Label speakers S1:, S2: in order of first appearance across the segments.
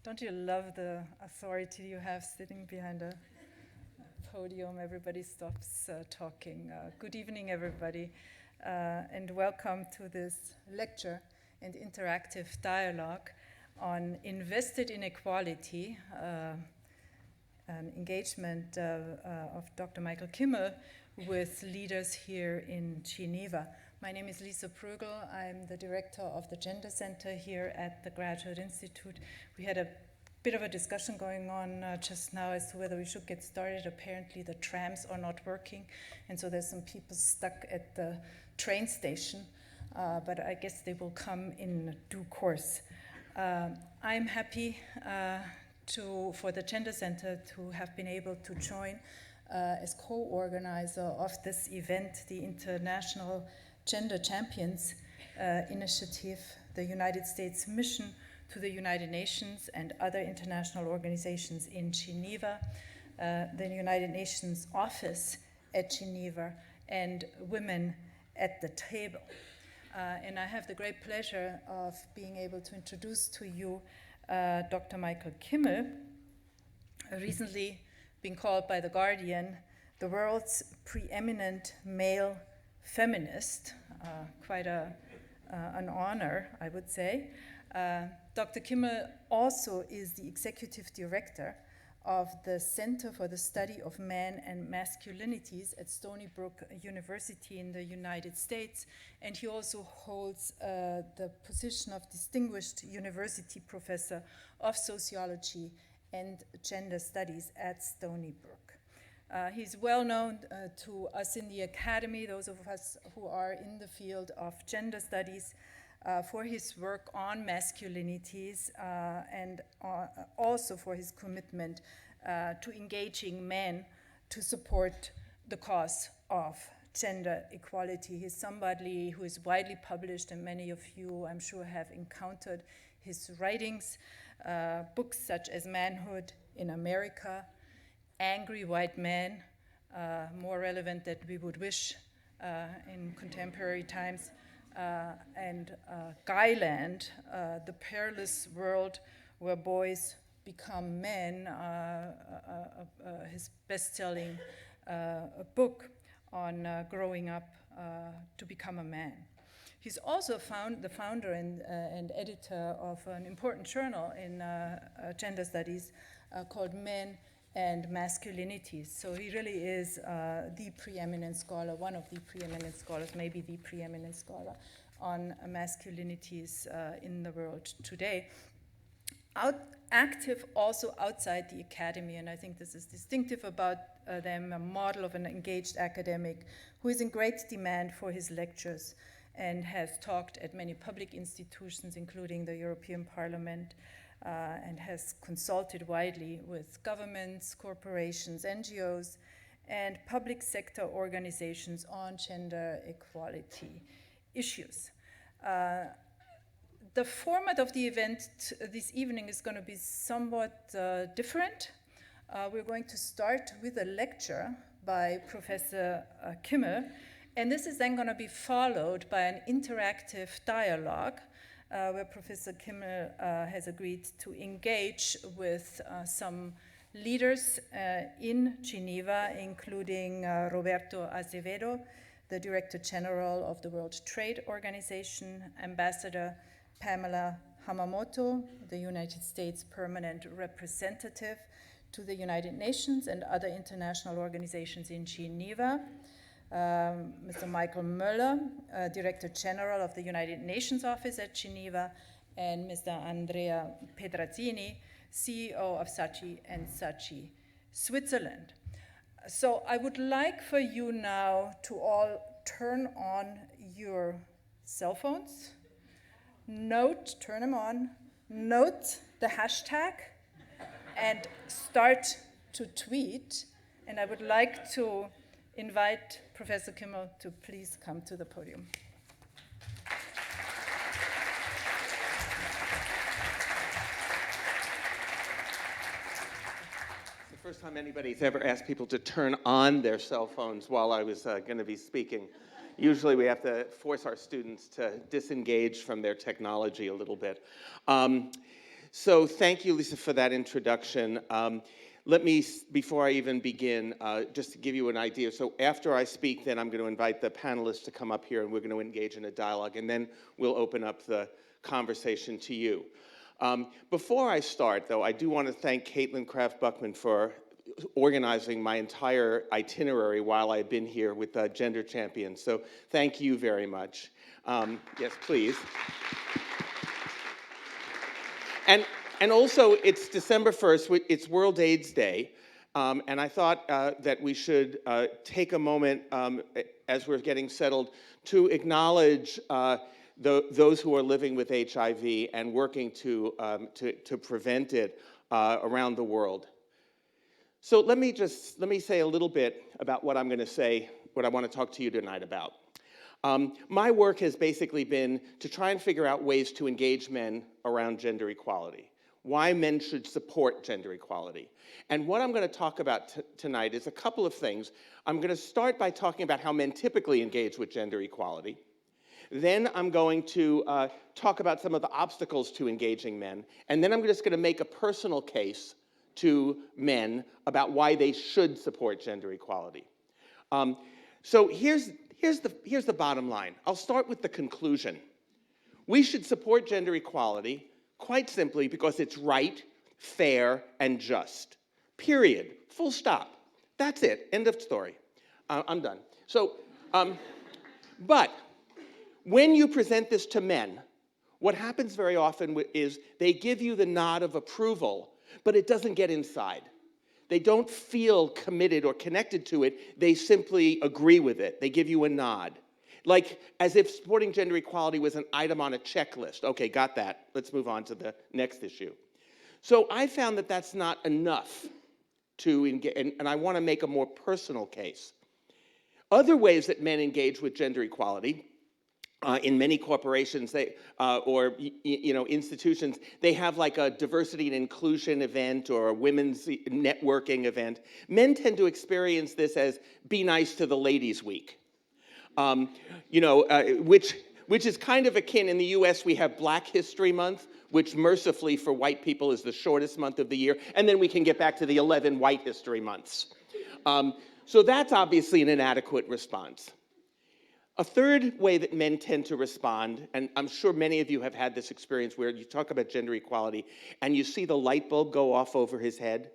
S1: Don't you love the authority you have sitting behind a podium? Everybody stops talking. Good evening, everybody, and welcome to this lecture and interactive dialogue on invested inequality, an engagement of Dr. Michael Kimmel with leaders here in Geneva. My name is Lisa Prögel. I'm the director of the Gender Center here at the Graduate Institute. We had a bit of a discussion going on just now as to whether we should get started. Apparently the trams are not working, and so there's some people stuck at the train station, but I guess they will come in due course. I'm happy for the Gender Center to have been able to join as co-organizer of this event, the International Gender Champions Initiative, the United States mission to the United Nations and other international organizations in Geneva, the United Nations office at Geneva, and Women at the Table. And I have the great pleasure of being able to introduce to you Dr. Michael Kimmel, recently been called by The Guardian the world's preeminent male feminist, quite an honor, I would say. Dr. Kimmel also is the executive director of the Center for the Study of Men and Masculinities at Stony Brook University in the United States, and he also holds the position of Distinguished University Professor of Sociology and Gender Studies at Stony Brook. He's well known to us in the academy, those of us who are in the field of gender studies, for his work on masculinities and also for his commitment to engaging men to support the cause of gender equality. He's somebody who is widely published, and many of you, I'm sure, have encountered his writings, books such as Manhood in America, Angry White Men, more relevant than we would wish in contemporary times, and Guyland, The Perilous World Where Boys Become Men, his best-selling book on growing up to become a man. He's also the founder and editor of an important journal in gender studies called Men and Masculinities. So he really is the preeminent scholar, one of the preeminent scholars, maybe the preeminent scholar on masculinities in the world today. Active also outside the academy, and I think this is distinctive about them, a model of an engaged academic who is in great demand for his lectures and has talked at many public institutions, including the European Parliament, and has consulted widely with governments, corporations, NGOs, and public sector organizations on gender equality issues. The format of the event this evening is going to be somewhat different. We're going to start with a lecture by Professor Kimmel, and this is then going to be followed by an interactive dialogue where Professor Kimmel has agreed to engage with some leaders in Geneva, including Roberto Azevedo, the Director General of the World Trade Organization, Ambassador Pamela Hamamoto, the United States Permanent Representative to the United Nations and other international organizations in Geneva, Mr. Michael Möller, Director General of the United Nations Office at Geneva, and Mr. Andrea Pedrazzini, CEO of Saatchi & Saatchi, Switzerland. So I would like for you now to all turn on your cell phones, turn them on, note the hashtag, and start to tweet. And I would like to invite Professor Kimmel to please come to the podium.
S2: It's the first time anybody's ever asked people to turn on their cell phones while I was going to be speaking. Usually we have to force our students to disengage from their technology a little bit. So thank you, Lisa, for that introduction. Let me, before I even begin, just to give you an idea. So after I speak, then I'm going to invite the panelists to come up here, and we're going to engage in a dialogue, and then we'll open up the conversation to you. Before I start, though, I do want to thank Caitlin Kraft-Buckman for organizing my entire itinerary while I've been here with Gender Champions. So thank you very much. Yes, please. And also, it's December 1st, it's World AIDS Day, and I thought that we should take a moment as we're getting settled to acknowledge those who are living with HIV and working to prevent it around the world. So let me say a little bit about what I'm going to say, what I want to talk to you tonight about. My work has basically been to try and figure out ways to engage men around gender equality, why men should support gender equality. And what I'm going to talk about tonight is a couple of things. I'm going to start by talking about how men typically engage with gender equality. Then I'm going to talk about some of the obstacles to engaging men. And then I'm just going to make a personal case to men about why they should support gender equality. So here's the bottom line. I'll start with the conclusion. We should support gender equality quite simply because it's right, fair, and just. Period. Full stop. That's it. End of story. I'm done. So, but when you present this to men, what happens very often is they give you the nod of approval, but it doesn't get inside. They don't feel committed or connected to it. They simply agree with it. They give you a nod. Like as if supporting gender equality was an item on a checklist. Okay, got that. Let's move on to the next issue. So I found that that's not enough to engage, and I want to make a more personal case. Other ways that men engage with gender equality, in many corporations or institutions, they have like a diversity and inclusion event or a women's networking event. Men tend to experience this as Be Nice to the Ladies Week, which is kind of akin. In the US, we have Black History Month, which mercifully for white people is the shortest month of the year, and then we can get back to the 11 white history months. So that's obviously an inadequate response. A third way that men tend to respond, and I'm sure many of you have had this experience where you talk about gender equality and you see the light bulb go off over his head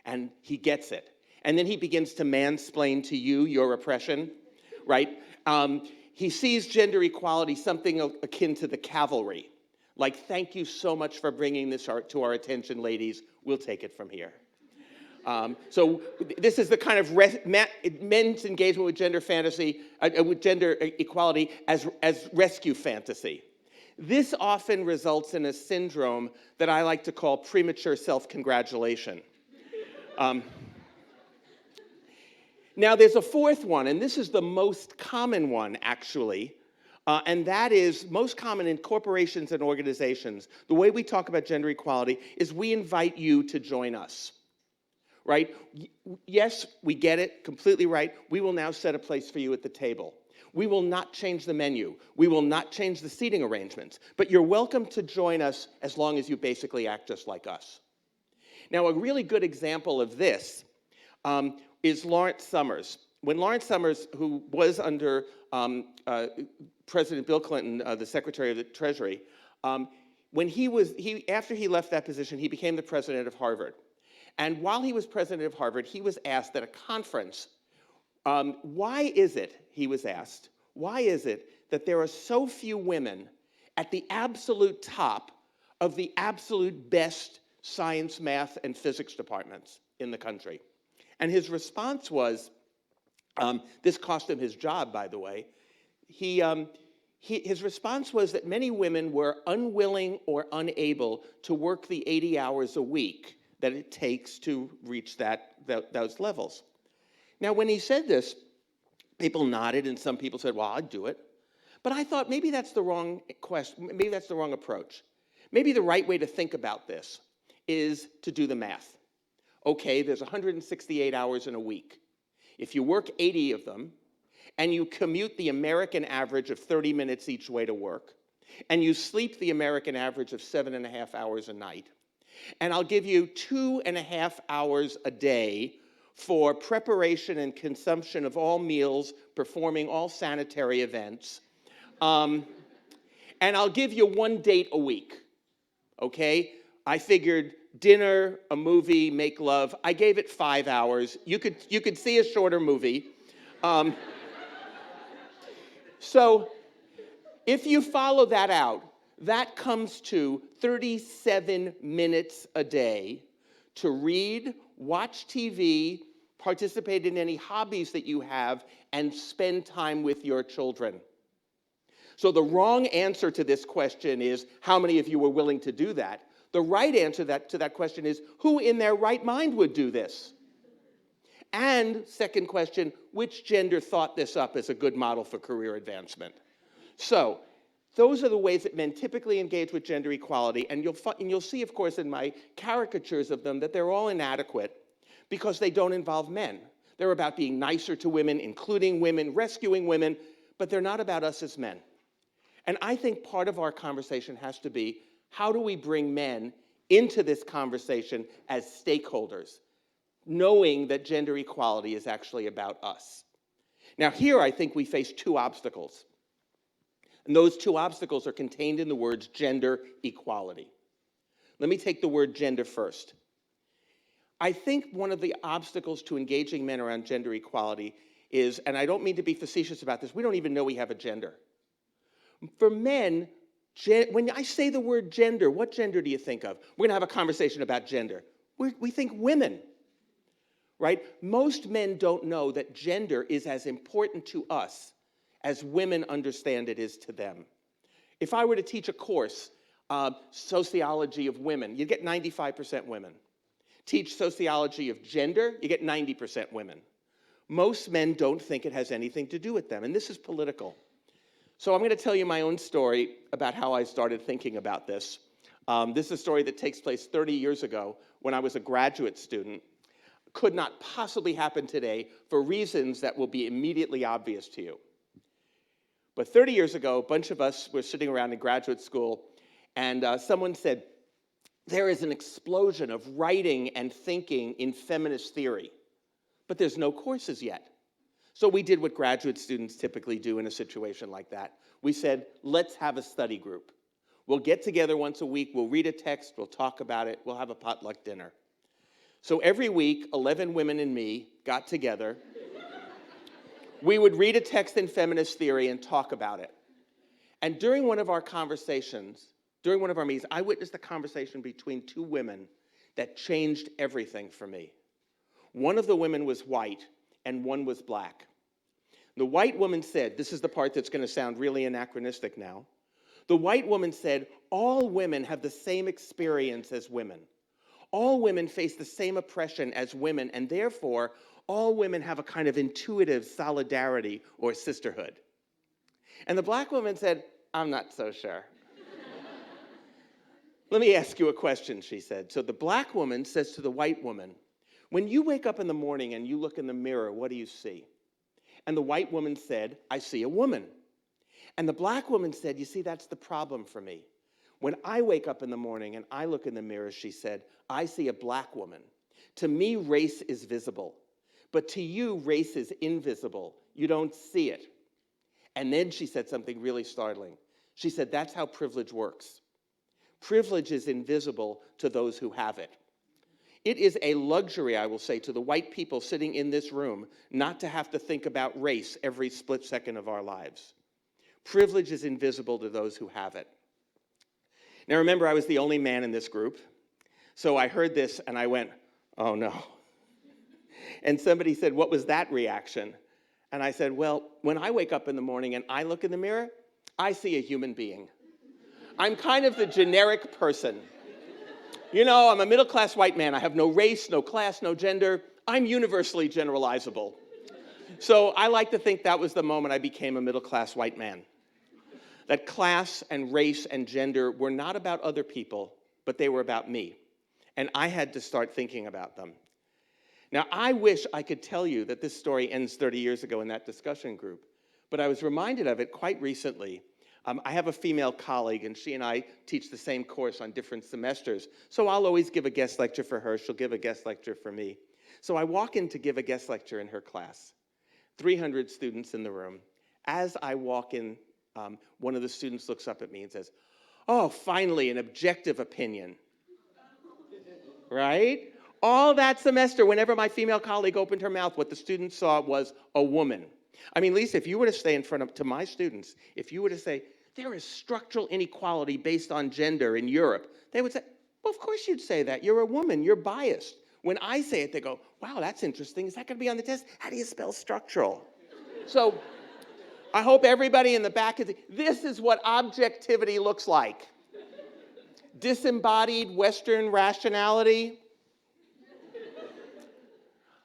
S2: and he gets it. And then he begins to mansplain to you your oppression, right? He sees gender equality something akin to the cavalry. Like, thank you so much for bringing this to our attention, ladies. We'll take it from here. So this is the kind of men's engagement with gender fantasy, with gender equality as rescue fantasy. This often results in a syndrome that I like to call premature self-congratulation. Now there's a fourth one, and this is the most common one, actually, and that is most common in corporations and organizations. The way we talk about gender equality is we invite you to join us. Right? Yes, we get it, completely right. We will now set a place for you at the table. We will not change the menu. We will not change the seating arrangements. But you're welcome to join us as long as you basically act just like us. Now, a really good example of this is Lawrence Summers. When Lawrence Summers, who was under President Bill Clinton, the Secretary of the Treasury, after he left that position, he became the president of Harvard. And while he was president of Harvard, he was asked at a conference, why is it, he was asked, why is it that there are so few women at the absolute top of the absolute best science, math, and physics departments in the country? And his response was, this cost him his job, by the way, his response was that many women were unwilling or unable to work the 80 hours a week that it takes to reach those levels. Now, when he said this, people nodded, and some people said, well, I'd do it. But I thought maybe that's the wrong question, maybe that's the wrong approach. Maybe the right way to think about this is to do the math. Okay, there's 168 hours in a week. If you work 80 of them, and you commute the American average of 30 minutes each way to work, and you sleep the American average of 7.5 hours a night, And I'll give you 2.5 hours a day for preparation and consumption of all meals, performing all sanitary events. And I'll give you 1 date a week, okay? I figured dinner, a movie, make love. I gave it 5 hours. You could see a shorter movie. So if you follow that out, that comes to 37 minutes a day to read, watch TV, participate in any hobbies that you have, and spend time with your children. So the wrong answer to this question is, how many of you are willing to do that? The right answer to that question is, who in their right mind would do this? And second question, which gender thought this up as a good model for career advancement? So those are the ways that men typically engage with gender equality, and you'll see, of course, in my caricatures of them that they're all inadequate because they don't involve men. They're about being nicer to women, including women, rescuing women, but they're not about us as men. And I think part of our conversation has to be, how do we bring men into this conversation as stakeholders, knowing that gender equality is actually about us? Now here I think we face 2 obstacles. And those 2 obstacles are contained in the words gender equality. Let me take the word gender first. I think one of the obstacles to engaging men around gender equality is, and I don't mean to be facetious about this, we don't even know we have a gender. For men, when I say the word gender, what gender do you think of? We're going to have a conversation about gender. We think women, right? Most men don't know that gender is as important to us as women understand it is to them. If I were to teach a course, sociology of women, you'd get 95% women. Teach sociology of gender, you get 90% women. Most men don't think it has anything to do with them, and this is political. So I'm going to tell you my own story about how I started thinking about this. This is a story that takes place 30 years ago when I was a graduate student. Could not possibly happen today for reasons that will be immediately obvious to you. But 30 years ago, a bunch of us were sitting around in graduate school, and someone said, there is an explosion of writing and thinking in feminist theory, but there's no courses yet. So we did what graduate students typically do in a situation like that. We said, let's have a study group. We'll get together once a week, we'll read a text, we'll talk about it, we'll have a potluck dinner. So every week, 11 women and me got together. We would read a text in feminist theory and talk about it. And during one of our conversations, during one of our meetings, I witnessed a conversation between 2 women that changed everything for me. One of the women was white and one was black. The white woman said, this is the part that's going to sound really anachronistic now. The white woman said, all women have the same experience as women. All women face the same oppression as women, and therefore, all women have a kind of intuitive solidarity or sisterhood. And the black woman said, I'm not so sure. Let me ask you a question, she said. So the black woman says to the white woman, when you wake up in the morning and you look in the mirror, what do you see? And the white woman said, I see a woman. And the black woman said, you see, that's the problem for me. When I wake up in the morning and I look in the mirror, she said, I see a black woman. To me, race is visible. But to you, race is invisible. You don't see it. And then she said something really startling. She said, that's how privilege works. Privilege is invisible to those who have it. It is a luxury, I will say, to the white people sitting in this room not to have to think about race every split second of our lives. Privilege is invisible to those who have it. Now remember, I was the only man in this group. So I heard this and I went, oh no. And somebody said, what was that reaction? And I said, well, when I wake up in the morning and I look in the mirror, I see a human being. I'm kind of the generic person. You know, I'm a middle-class white man. I have no race, no class, no gender. I'm universally generalizable. So I like to think that was the moment I became a middle-class white man. That class and race and gender were not about other people, but they were about me. And I had to start thinking about them. Now, I wish I could tell you that this story ends 30 years ago in that discussion group, but I was reminded of it quite recently I have a female colleague, and she and I teach the same course on different semesters. So I'll always give a guest lecture for her. She'll give a guest lecture for me. So I walk in to give a guest lecture in her class. 300 students in the room. As I walk in, one of the students looks up at me and says, "Oh, finally, an objective opinion." Right? All that semester, whenever my female colleague opened her mouth, what the students saw was a woman. I mean, Lisa, if you were to say in front of, to my students, if you were to say, there is structural inequality based on gender in Europe, they would say, well, of course you'd say that. You're a woman. You're biased. When I say it, they go, wow, that's interesting. Is that going to be on the test? How do you spell structural? So I hope everybody in the back is, this is what objectivity looks like. Disembodied Western rationality.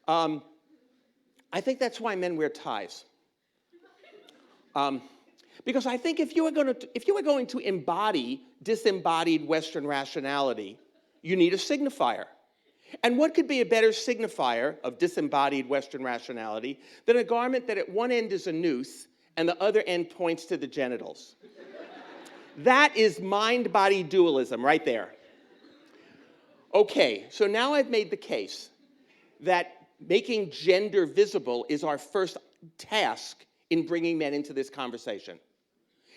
S2: I think that's why men wear ties. Because I think if you were going to embody disembodied Western rationality, you need a signifier. And what could be a better signifier of disembodied Western rationality than a garment that at one end is a noose and the other end points to the genitals? That is mind-body dualism right there. Okay, so now I've made the case that making gender visible is our first task in bringing men into this conversation.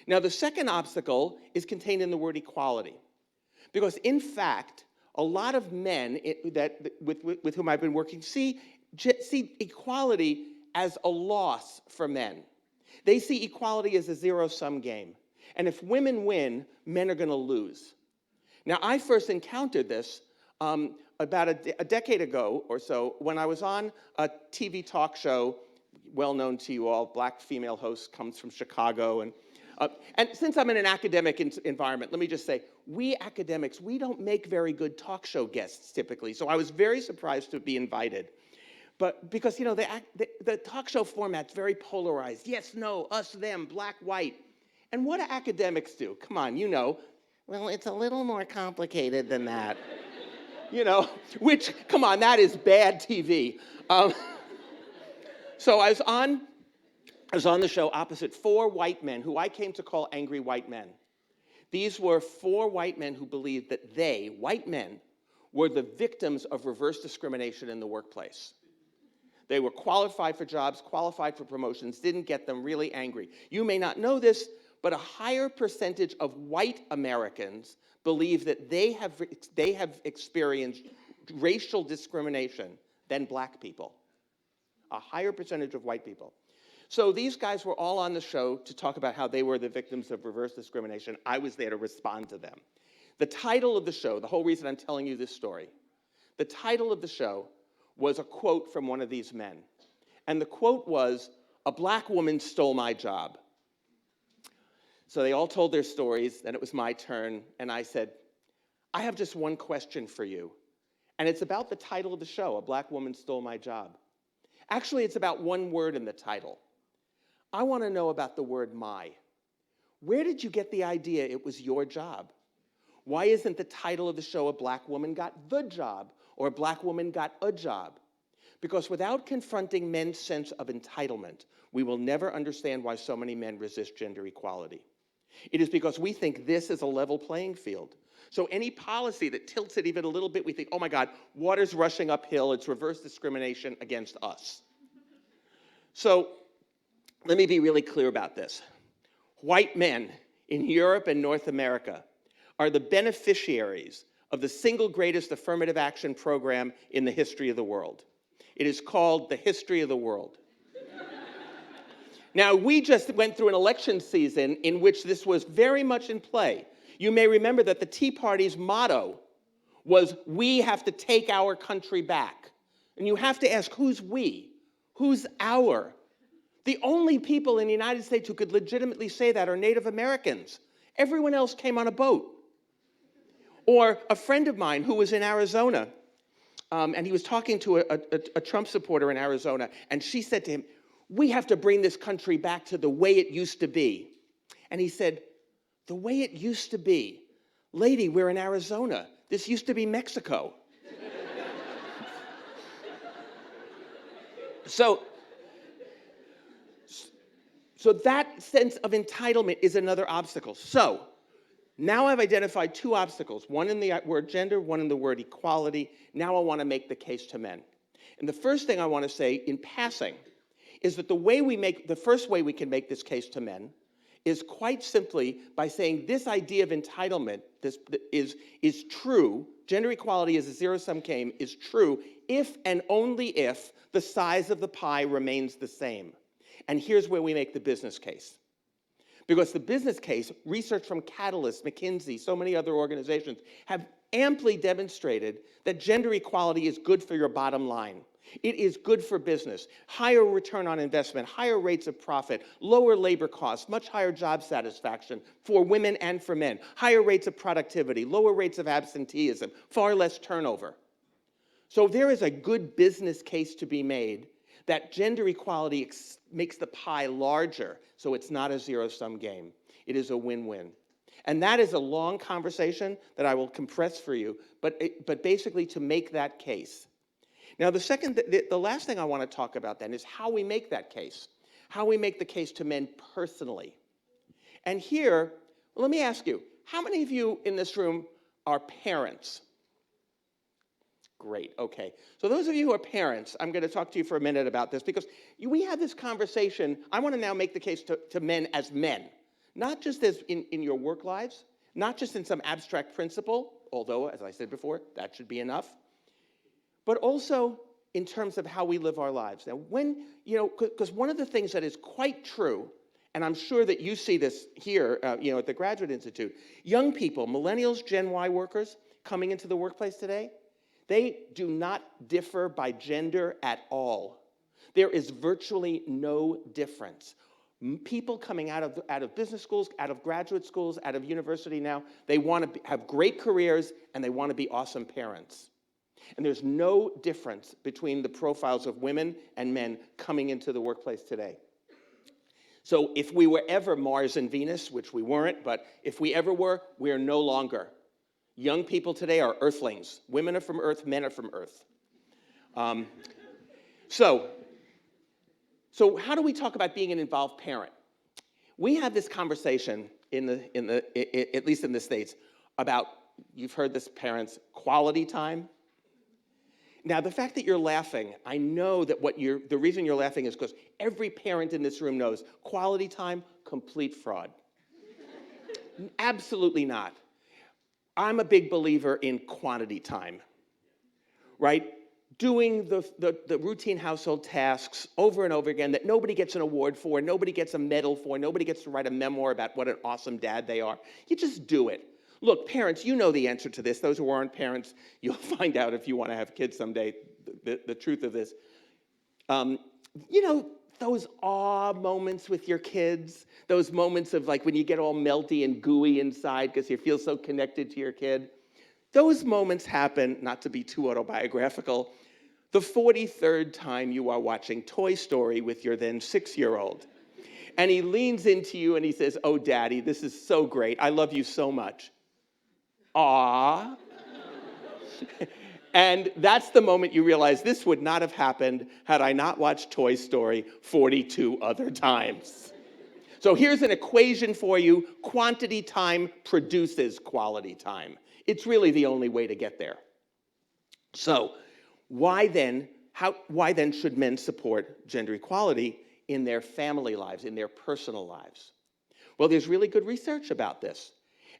S2: Now, the second obstacle is contained in the word equality. Because, in fact, a lot of men with whom I've been working see equality as a loss for men. They see equality as a zero-sum game. And if women win, men are going to lose. Now, I first encountered this about a decade ago or so when I was on a TV talk show, well known to you all, black female host, comes from Chicago. And since I'm in an academic environment, let me just say, we academics, we don't make very good talk show guests typically. So I was very surprised to be invited. But because, you know, the talk show format's very polarized. Yes, no, us, them, black, white. And what do academics do? Come on, you know. Well, it's a little more complicated than that. You know, which, come on, that is bad TV. So I was on the show opposite 4 white men who I came to call angry white men. These were 4 white men who believed that they, white men, were the victims of reverse discrimination in the workplace. They were qualified for jobs, qualified for promotions, didn't get them, really angry. You may not know this, but a higher percentage of white Americans believe that they have experienced racial discrimination than black people. A higher percentage of white people. So these guys were all on the show to talk about how they were the victims of reverse discrimination. I was there to respond to them. The title of the show, the whole reason I'm telling you this story, the title of the show was a quote from one of these men. And the quote was, "A black woman stole my job." So they all told their stories, then it was my turn, and I said, I have just one question for you. And it's about the title of the show, "A Black Woman Stole My Job." Actually, it's about one word in the title. I want to know about the word "my." Where did you get the idea it was your job? Why isn't the title of the show "A Black Woman Got the Job" or "A Black Woman Got a Job"? Because without confronting men's sense of entitlement, we will never understand why so many men resist gender equality. It is because we think this is a level playing field. So any policy that tilts it even a little bit, we think, oh my God, water's rushing uphill, it's reverse discrimination against us. So let me be really clear about this. White men in Europe and North America are the beneficiaries of the single greatest affirmative action program in the history of the world. It is called the history of the world. Now, we just went through an election season in which this was very much in play. You may remember that the Tea Party's motto was, "We have to take our country back." And you have to ask, who's we? Who's our? The only people in the United States who could legitimately say that are Native Americans. Everyone else came on a boat. Or a friend of mine who was in Arizona, and he was talking to a Trump supporter in Arizona, and she said to him, "We have to bring this country back to the way it used to be." And he said, "The way it used to be? Lady, we're in Arizona. This used to be Mexico." So So that sense of entitlement is another obstacle. So now I've identified two obstacles, one in the word gender, one in the word equality. Now I want to make the case to men. And the first thing I want to say in passing is that the first way we can make this case to men is quite simply by saying this idea of entitlement is true, gender equality as a zero-sum game is true if and only if the size of the pie remains the same. And here's where we make the business case. Because the business case, research from Catalyst, McKinsey, so many other organizations, have amply demonstrated that gender equality is good for your bottom line. It is good for business. Higher return on investment, higher rates of profit, lower labor costs, much higher job satisfaction for women and for men, higher rates of productivity, lower rates of absenteeism, far less turnover. So there is a good business case to be made that gender equality makes the pie larger, so it's not a zero-sum game. It is a win-win. And that is a long conversation that I will compress for you, but basically to make that case. Now, the last thing I want to talk about then is how we make that case, how we make the case to men personally. And here, let me ask you, how many of you in this room are parents? Great, okay. So those of you who are parents, I'm going to talk to you for a minute about this because we had this conversation. I want to now make the case to men as men, not just as in your work lives, not just in some abstract principle, although, as I said before, that should be enough, but also in terms of how we live our lives. Now, because one of the things that is quite true, and I'm sure that you see this here, at the Graduate Institute, young people, millennials, Gen Y workers coming into the workplace today, they do not differ by gender at all. There is virtually no difference. People coming out of business schools, out of graduate schools, out of university now, they want to have great careers and they want to be awesome parents. And there's no difference between the profiles of women and men coming into the workplace today. So if we were ever Mars and Venus, which we weren't, but if we ever were, we are no longer. Young people today are earthlings. Women are from Earth, men are from Earth. So how do we talk about being an involved parent? We have this conversation at least in the States, about, you've heard this, parents, quality time. Now, the fact that you're laughing, I know that the reason you're laughing is because every parent in this room knows quality time, complete fraud. Absolutely not. I'm a big believer in quantity time, right? Doing the routine household tasks over and over again that nobody gets an award for, nobody gets a medal for, nobody gets to write a memoir about what an awesome dad they are. You just do it. Look, parents, you know the answer to this. Those who aren't parents, you'll find out if you want to have kids someday, the truth of this. Those awe moments with your kids, those moments of like when you get all melty and gooey inside because you feel so connected to your kid. Those moments happen, not to be too autobiographical, the 43rd time you are watching Toy Story with your then 6-year-old. And he leans into you and he says, "Oh, Daddy, this is so great. I love you so much." Aww. And that's the moment you realize this would not have happened had I not watched Toy Story 42 other times. So here's an equation for you. Quantity time produces quality time. It's really the only way to get there. So why then should men support gender equality in their family lives, in their personal lives? Well, there's really good research about this.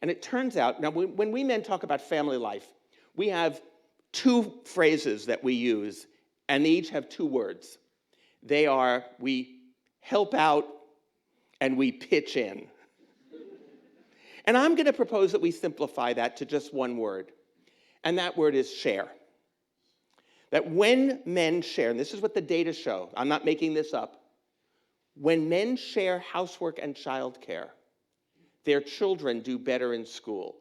S2: And it turns out, now when we men talk about family life, we have two phrases that we use, and they each have two words. They are, we help out and we pitch in. And I'm going to propose that we simplify that to just one word, and that word is share. That when men share, and this is what the data show, I'm not making this up, when men share housework and childcare, their children do better in school.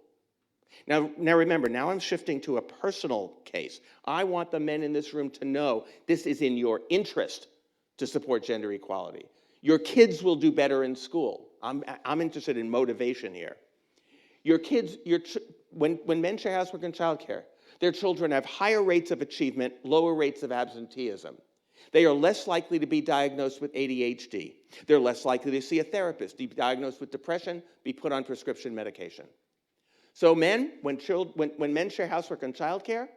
S2: Now remember, now I'm shifting to a personal case. I want the men in this room to know this is in your interest to support gender equality. Your kids will do better in school. I'm interested in motivation here. Your kids, when men share housework and childcare, their children have higher rates of achievement, lower rates of absenteeism. They are less likely to be diagnosed with ADHD. They're less likely to see a therapist, be diagnosed with depression, be put on prescription medication. So men, when men share housework and childcare,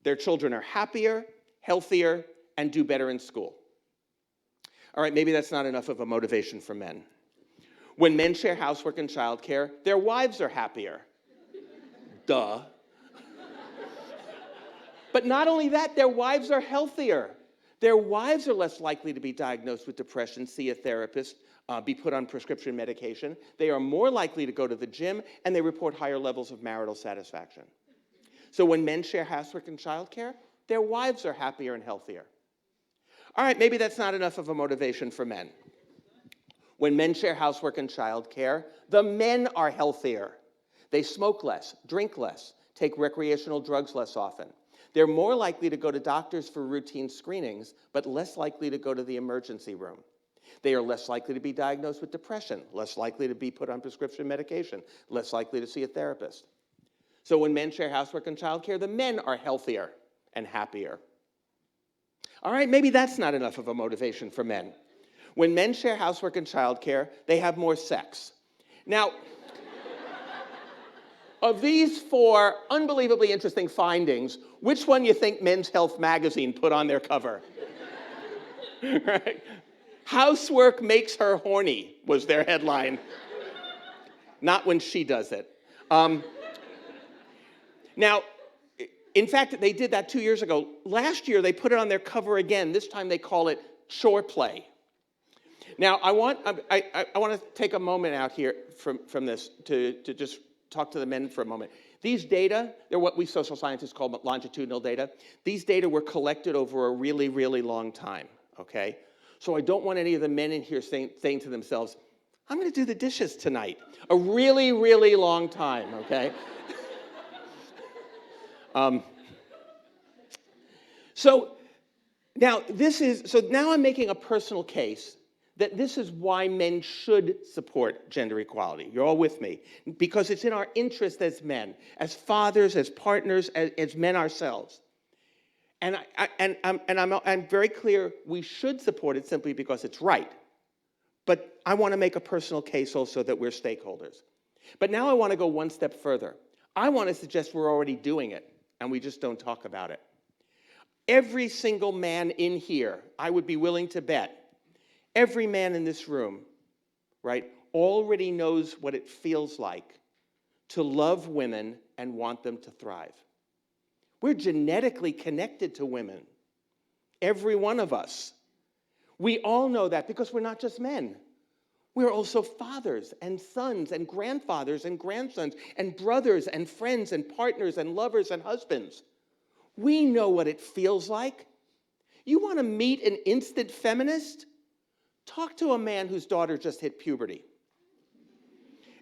S2: their children are happier, healthier, and do better in school. All right, maybe that's not enough of a motivation for men. When men share housework and childcare, their wives are happier. Duh. But not only that, their wives are healthier. Their wives are less likely to be diagnosed with depression, see a therapist, be put on prescription medication. They are more likely to go to the gym, and they report higher levels of marital satisfaction. So when men share housework and childcare, their wives are happier and healthier. All right, maybe that's not enough of a motivation for men. When men share housework and childcare, the men are healthier. They smoke less, drink less, take recreational drugs less often. They're more likely to go to doctors for routine screenings, but less likely to go to the emergency room. They are less likely to be diagnosed with depression, less likely to be put on prescription medication, less likely to see a therapist. So when men share housework and childcare, the men are healthier and happier. All right, maybe that's not enough of a motivation for men. When men share housework and childcare, they have more sex. Now, of these 4 unbelievably interesting findings, which one you think Men's Health magazine put on their cover? Right? Housework makes her horny was their headline. Not when she does it. Now, in fact, they did that 2 years ago. Last year, they put it on their cover again. This time, they call it chore play. Now, I want to take a moment out here from this to just talk to the men for a moment. These data, they're what we social scientists call longitudinal data. These data were collected over a really, really long time, okay? So I don't want any of the men in here saying to themselves, I'm going to do the dishes tonight. A really, really long time, okay? So now I'm making a personal case that this is why men should support gender equality. You're all with me. Because it's in our interest as men, as fathers, as partners, as men ourselves. And I'm very clear we should support it simply because it's right. But I want to make a personal case also that we're stakeholders. But now I want to go one step further. I want to suggest we're already doing it, and we just don't talk about it. Every single man in here, I would be willing to bet, every man in this room, right, already knows what it feels like to love women and want them to thrive. We're genetically connected to women, every one of us. We all know that because we're not just men. We're also fathers and sons and grandfathers and grandsons and brothers and friends and partners and lovers and husbands. We know what it feels like. You want to meet an instant feminist? Talk to a man whose daughter just hit puberty.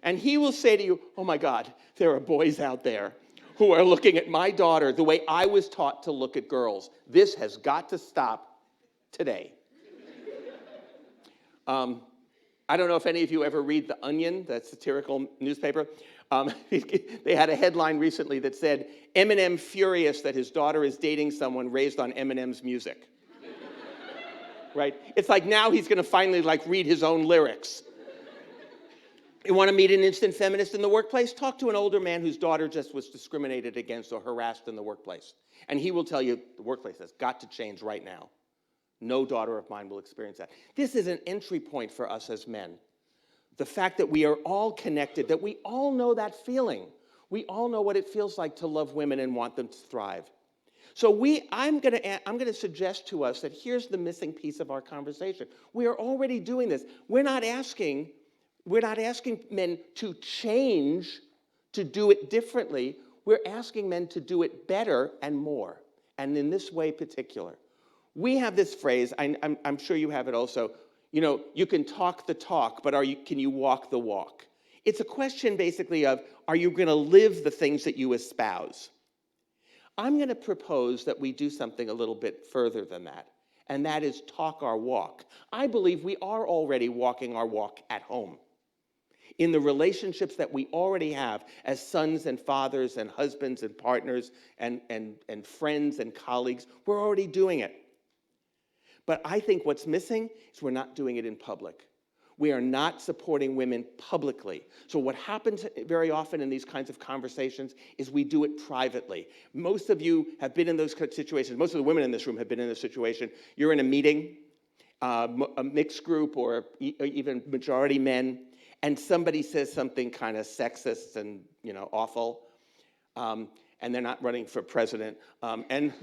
S2: And he will say to you, oh my God, there are boys out there who are looking at my daughter the way I was taught to look at girls. This has got to stop today. I don't know if any of you ever read The Onion, that satirical newspaper. They had a headline recently that said, Eminem furious that his daughter is dating someone raised on Eminem's music. Right? It's like now he's going to finally read his own lyrics. You want to meet an instant feminist in the workplace? Talk to an older man whose daughter just was discriminated against or harassed in the workplace. And he will tell you the workplace has got to change right now. No daughter of mine will experience that. This is an entry point for us as men. The fact that we are all connected, that we all know that feeling. We all know what it feels like to love women and want them to thrive. So I'm going to suggest to us that here's the missing piece of our conversation. We are already doing this. We're not asking men to change, to do it differently. We're asking men to do it better and more, and in this way particular. We have this phrase, I'm sure you have it also, you can talk the talk, but can you walk the walk? It's a question basically of, are you going to live the things that you espouse? I'm going to propose that we do something a little bit further than that, and that is talk our walk. I believe we are already walking our walk at home. In the relationships that we already have as sons and fathers and husbands and partners and friends and colleagues, we're already doing it. But I think what's missing is we're not doing it in public. We are not supporting women publicly. So what happens very often in these kinds of conversations is we do it privately. Most of you have been in those situations. Most of the women in this room have been in this situation. You're in a meeting, a mixed group or even majority men, and somebody says something kind of sexist and awful, and they're not running for president, and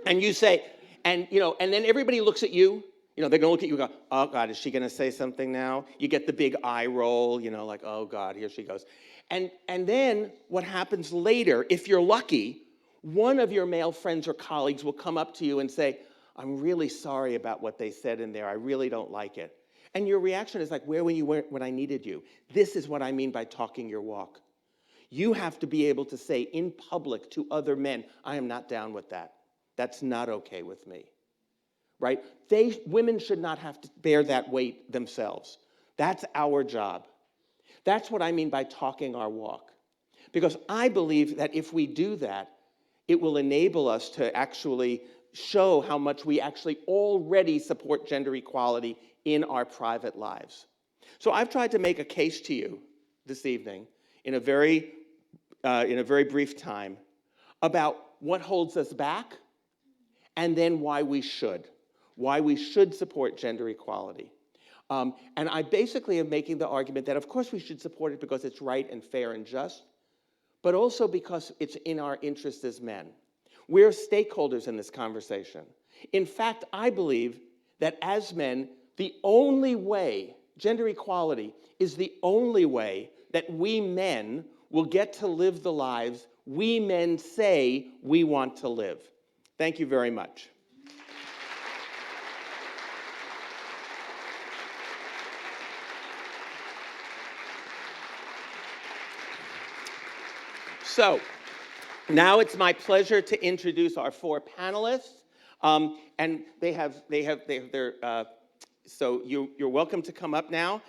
S2: you say, and then everybody looks at you. They're going to look at you and go, oh, God, is she going to say something now? You get the big eye roll, like, oh, God, here she goes. And then what happens later, if you're lucky, one of your male friends or colleagues will come up to you and say, I'm really sorry about what they said in there. I really don't like it. And your reaction is like, where were you when I needed you? This is what I mean by talking your walk. You have to be able to say in public to other men, I am not down with that. That's not okay with me. Right? Women should not have to bear that weight themselves. That's our job. That's what I mean by talking our walk. Because I believe that if we do that, it will enable us to actually show how much we actually already support gender equality in our private lives. So I've tried to make a case to you this evening in a very brief time about what holds us back and then why we should support gender equality. And I basically am making the argument that of course we should support it because it's right and fair and just, but also because it's in our interest as men. We're stakeholders in this conversation. In fact, I believe that as men, the only way, gender equality is the only way that we men will get to live the lives we men say we want to live. Thank you very much. So, now it's my pleasure to introduce our four panelists, and so you're welcome to come up now.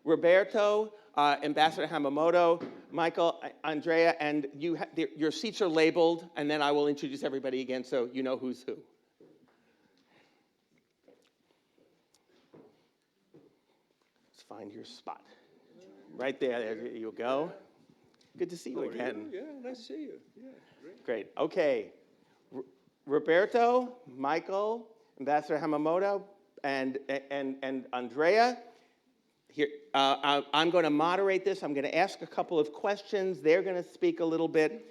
S2: Roberto, Ambassador Hamamoto, Michael, Andrea, and your seats are labeled, and then I will introduce everybody again so you know who's who. Let's find your spot. Right there, there you go. Good to see you again.
S3: Yeah, nice to see you. Yeah,
S2: great. Okay. Roberto, Michael, Ambassador Hamamoto, and Andrea. Here, I'm going to moderate this. I'm going to ask a couple of questions. They're going to speak a little bit.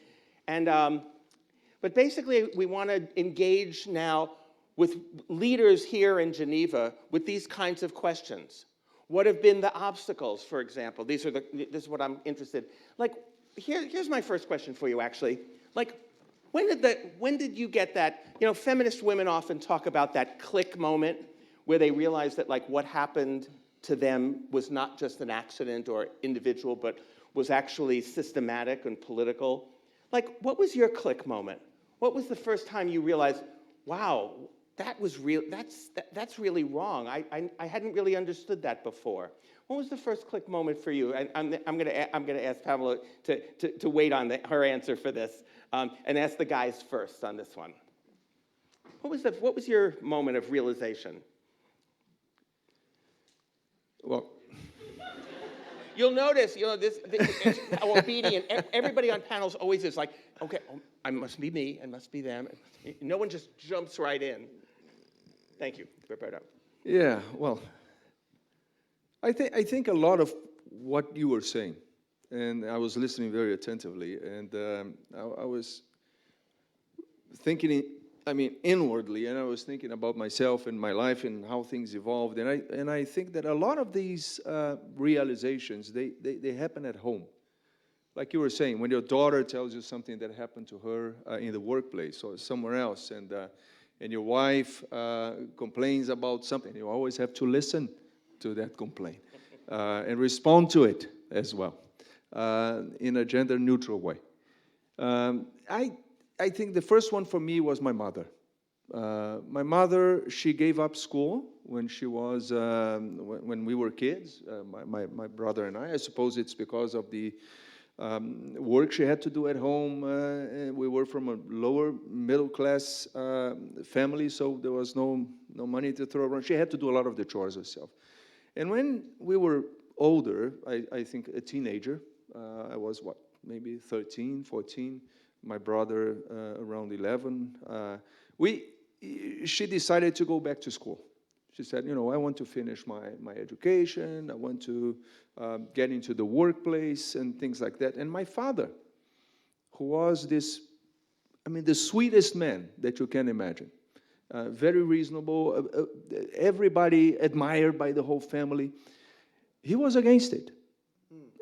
S2: But basically, we want to engage now with leaders here in Geneva with these kinds of questions. What have been the obstacles, for example? This is what I'm interested in. Like, here's my first question for you, actually. Like, when did you get that? Feminist women often talk about that click moment where they realize that, like, what happened to them was not just an accident or individual, but was actually systematic and political. Like, what was your click moment? What was the first time you realized, wow, that was real? That's really wrong. I hadn't really understood that before. What was the first click moment for you? I'm going to ask Pamela to wait on her answer for this, and ask the guys first on this one. What was your moment of realization?
S3: Well,
S2: you'll notice, it's obedient. Everybody on panels always is like, okay, it must be me, it must be them. No one just jumps right in. Thank you, Roberto.
S3: yeah, well, I think a lot of what you were saying, and I was listening very attentively, and I was thinking, inwardly, and I was thinking about myself and my life and how things evolved, and I think that a lot of these realizations, they happen at home. Like you were saying, when your daughter tells you something that happened to her in the workplace or somewhere else, and your wife complains about something, you always have to listen to that complaint and respond to it as well in a gender-neutral way. I think the first one for me was my mother. My mother, she gave up school when she was when we were kids. My brother and I suppose it's because of the work she had to do at home. We were from a lower middle class family, so there was no money to throw around. She had to do a lot of the chores herself. And when we were older, I think a teenager, I was what, maybe 13, 14, my brother around 11, she decided to go back to school. She said, you know, I want to finish my education, I want to get into the workplace and things like that. And my father, who was this, I mean, the sweetest man that you can imagine, very reasonable, everybody admired by the whole family, he was against it.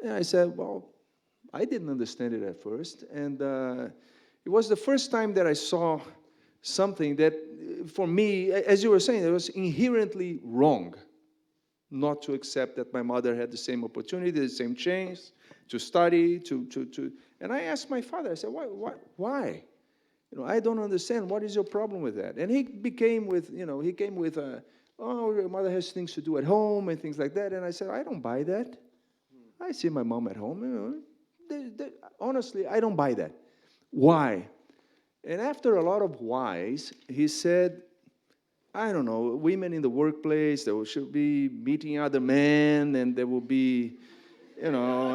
S3: And I said, well, I didn't understand it at first. And it was the first time that I saw something that, for me, as you were saying, it was inherently wrong not to accept that my mother had the same opportunity, the same chance to study, and I asked my father, I said, why? You know, I don't understand. What is your problem with that? And he came with, oh, your mother has things to do at home and things like that. And I said, I don't buy that. I see my mom at home. You know, honestly, I don't buy that. Why? And after a lot of whys, he said, I don't know, women in the workplace, they should be meeting other men, and there will be, you know,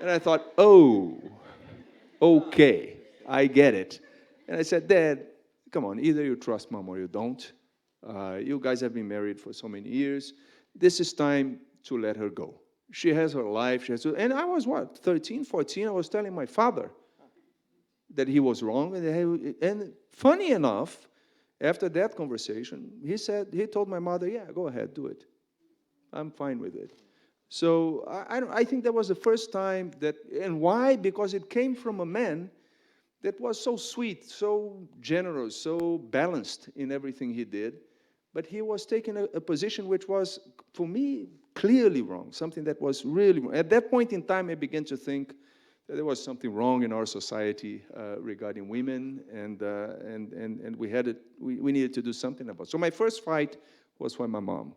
S3: and I thought, oh, okay, I get it. And I said, Dad, come on, either you trust Mom or you don't. You guys have been married for so many years. This is time to let her go. She has her life. She has to, and I was, what, 13, 14? I was telling my father that he was wrong. And funny enough, after that conversation, he told my mother, yeah, go ahead, do it. I'm fine with it. So I think that was the first time that, and why? Because it came from a man that was so sweet, so generous, so balanced in everything he did. But he was taking a position which was, for me, clearly wrong, something that was really wrong. At that point in time, I began to think that there was something wrong in our society regarding women, and we needed to do something about it. So my first fight was for my mom.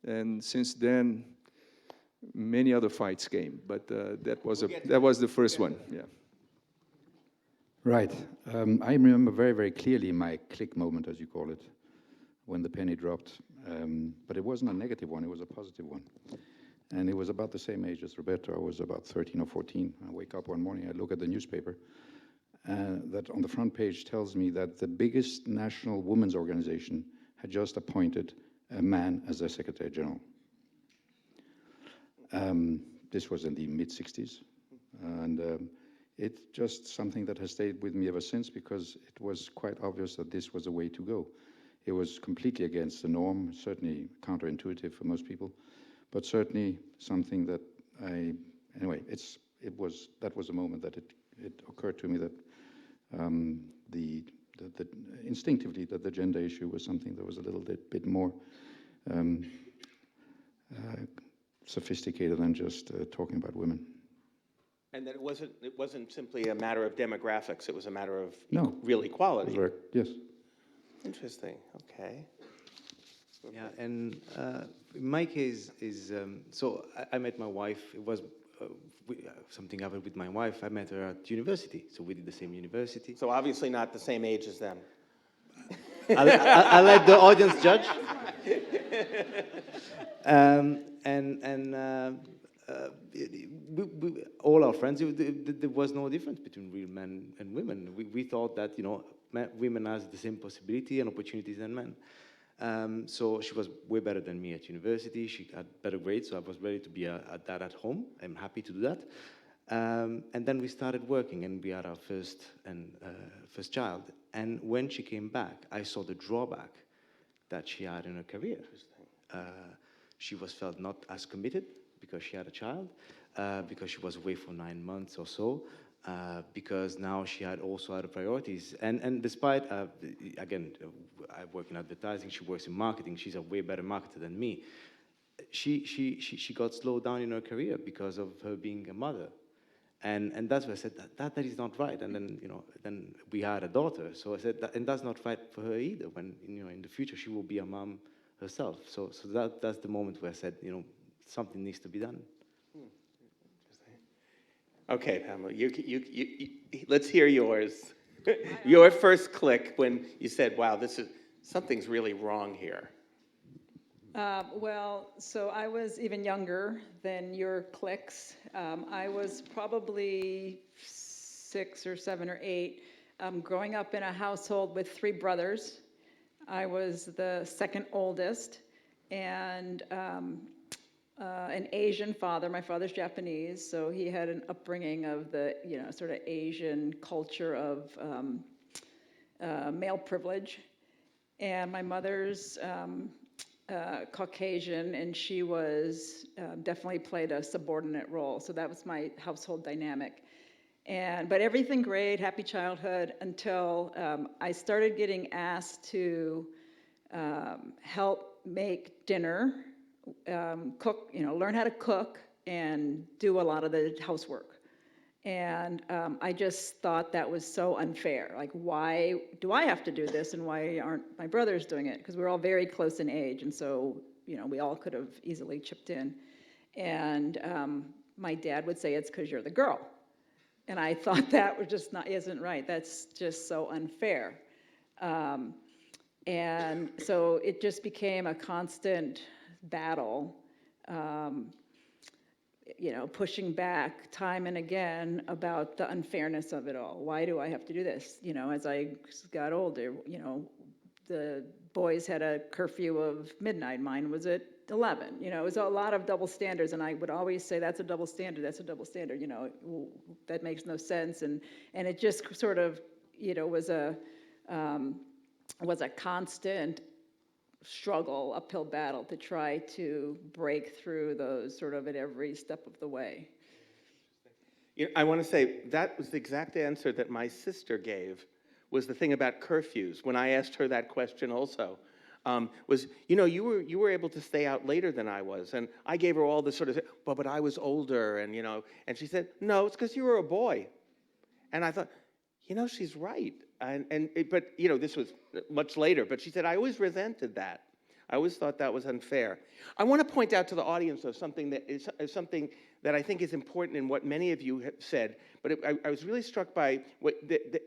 S3: And since then, many other fights came, but that was the first one, yeah.
S4: Right. I remember very, very clearly my click moment, as you call it, when the penny dropped. But it wasn't a negative one, it was a positive one. And it was about the same age as Roberto. I was about 13 or 14. I wake up one morning, I look at the newspaper, that on the front page tells me that the biggest national women's organization had just appointed a man as their Secretary General. This was in the mid-60s. And it's just something that has stayed with me ever since, because it was quite obvious that this was the way to go. It was completely against the norm, certainly counterintuitive for most people, but certainly something that that was a moment that it occurred to me that instinctively that the gender issue was something that was a little bit more sophisticated than just talking about women.
S2: And that it wasn't simply a matter of demographics, it was a matter of real equality.
S4: Correct. Yes.
S2: Interesting, okay.
S5: Yeah, and in my case so I met my wife. It was something happened with my wife. I met her at university, so we did the same university.
S2: So obviously not the same age as them.
S5: I'll let the audience judge. All our friends, there was no difference between real men and women. We thought that, you know, women has the same possibility and opportunities than men. So she was way better than me at university. She had better grades, so I was ready to be a dad at home. I'm happy to do that. And then we started working, and we had our first child. And when she came back, I saw the drawback that she had in her career. She was felt not as committed because she had a child, because she was away for 9 months or so, because now she had also other priorities. And despite, again, I work in advertising, she works in marketing, she's a way better marketer than me. She got slowed down in her career because of her being a mother. And that's why I said, that is not right. And then, you know, then we had a daughter. So I said, and that's not right for her either, when, you know, in the future she will be a mom herself. So that's the moment where I said, you know, something needs to be done.
S2: Okay, Pamela, let's hear yours. Your first click when you said, wow, something's really wrong here.
S6: Well, so I was even younger than your clicks. I was probably 6 or 7 or 8, growing up in a household with 3 brothers. I was the second oldest, and an Asian father. My father's Japanese, so he had an upbringing of the, sort of Asian culture of male privilege. And my mother's Caucasian, and she was definitely played a subordinate role. So that was my household dynamic. But everything great, happy childhood, until I started getting asked to help make dinner, cook, learn how to cook and do a lot of the housework. And I just thought that was so unfair. Like, why do I have to do this, and why aren't my brothers doing it? Because we're all very close in age, and so, we all could have easily chipped in. And my dad would say, it's because you're the girl. And I thought that was just isn't right. That's just so unfair. And so it just became a constant battle, pushing back time and again about the unfairness of it all. Why do I have to do this? As I got older, the boys had a curfew of midnight. Mine was at 11. It was a lot of double standards, and I would always say, that's a double standard, that's a double standard. That makes no sense. And it just sort of, was a constant struggle, uphill battle to try to break through those sort of at every step of the way.
S2: I want to say that was the exact answer that my sister gave, was the thing about curfews. When I asked her that question also, was, you were able to stay out later than I was. And I gave her all this sort of, but I was older, and, and she said, no, it's because you were a boy. And I thought, she's right. But this was much later, but she said, I always resented that. I always thought that was unfair. I want to point out to the audience, though, something that I think is important in what many of you have said, but I was really struck by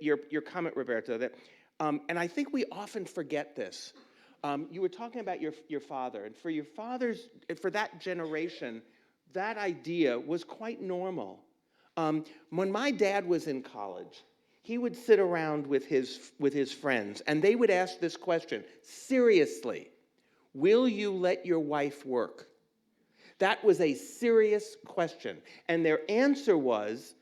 S2: your comment, Roberto, that, and I think we often forget this. You were talking about your father, and for that generation, that idea was quite normal. When my dad was in college, he would sit around with his friends, and they would ask this question, seriously, will you let your wife work? That was a serious question. And their answer was,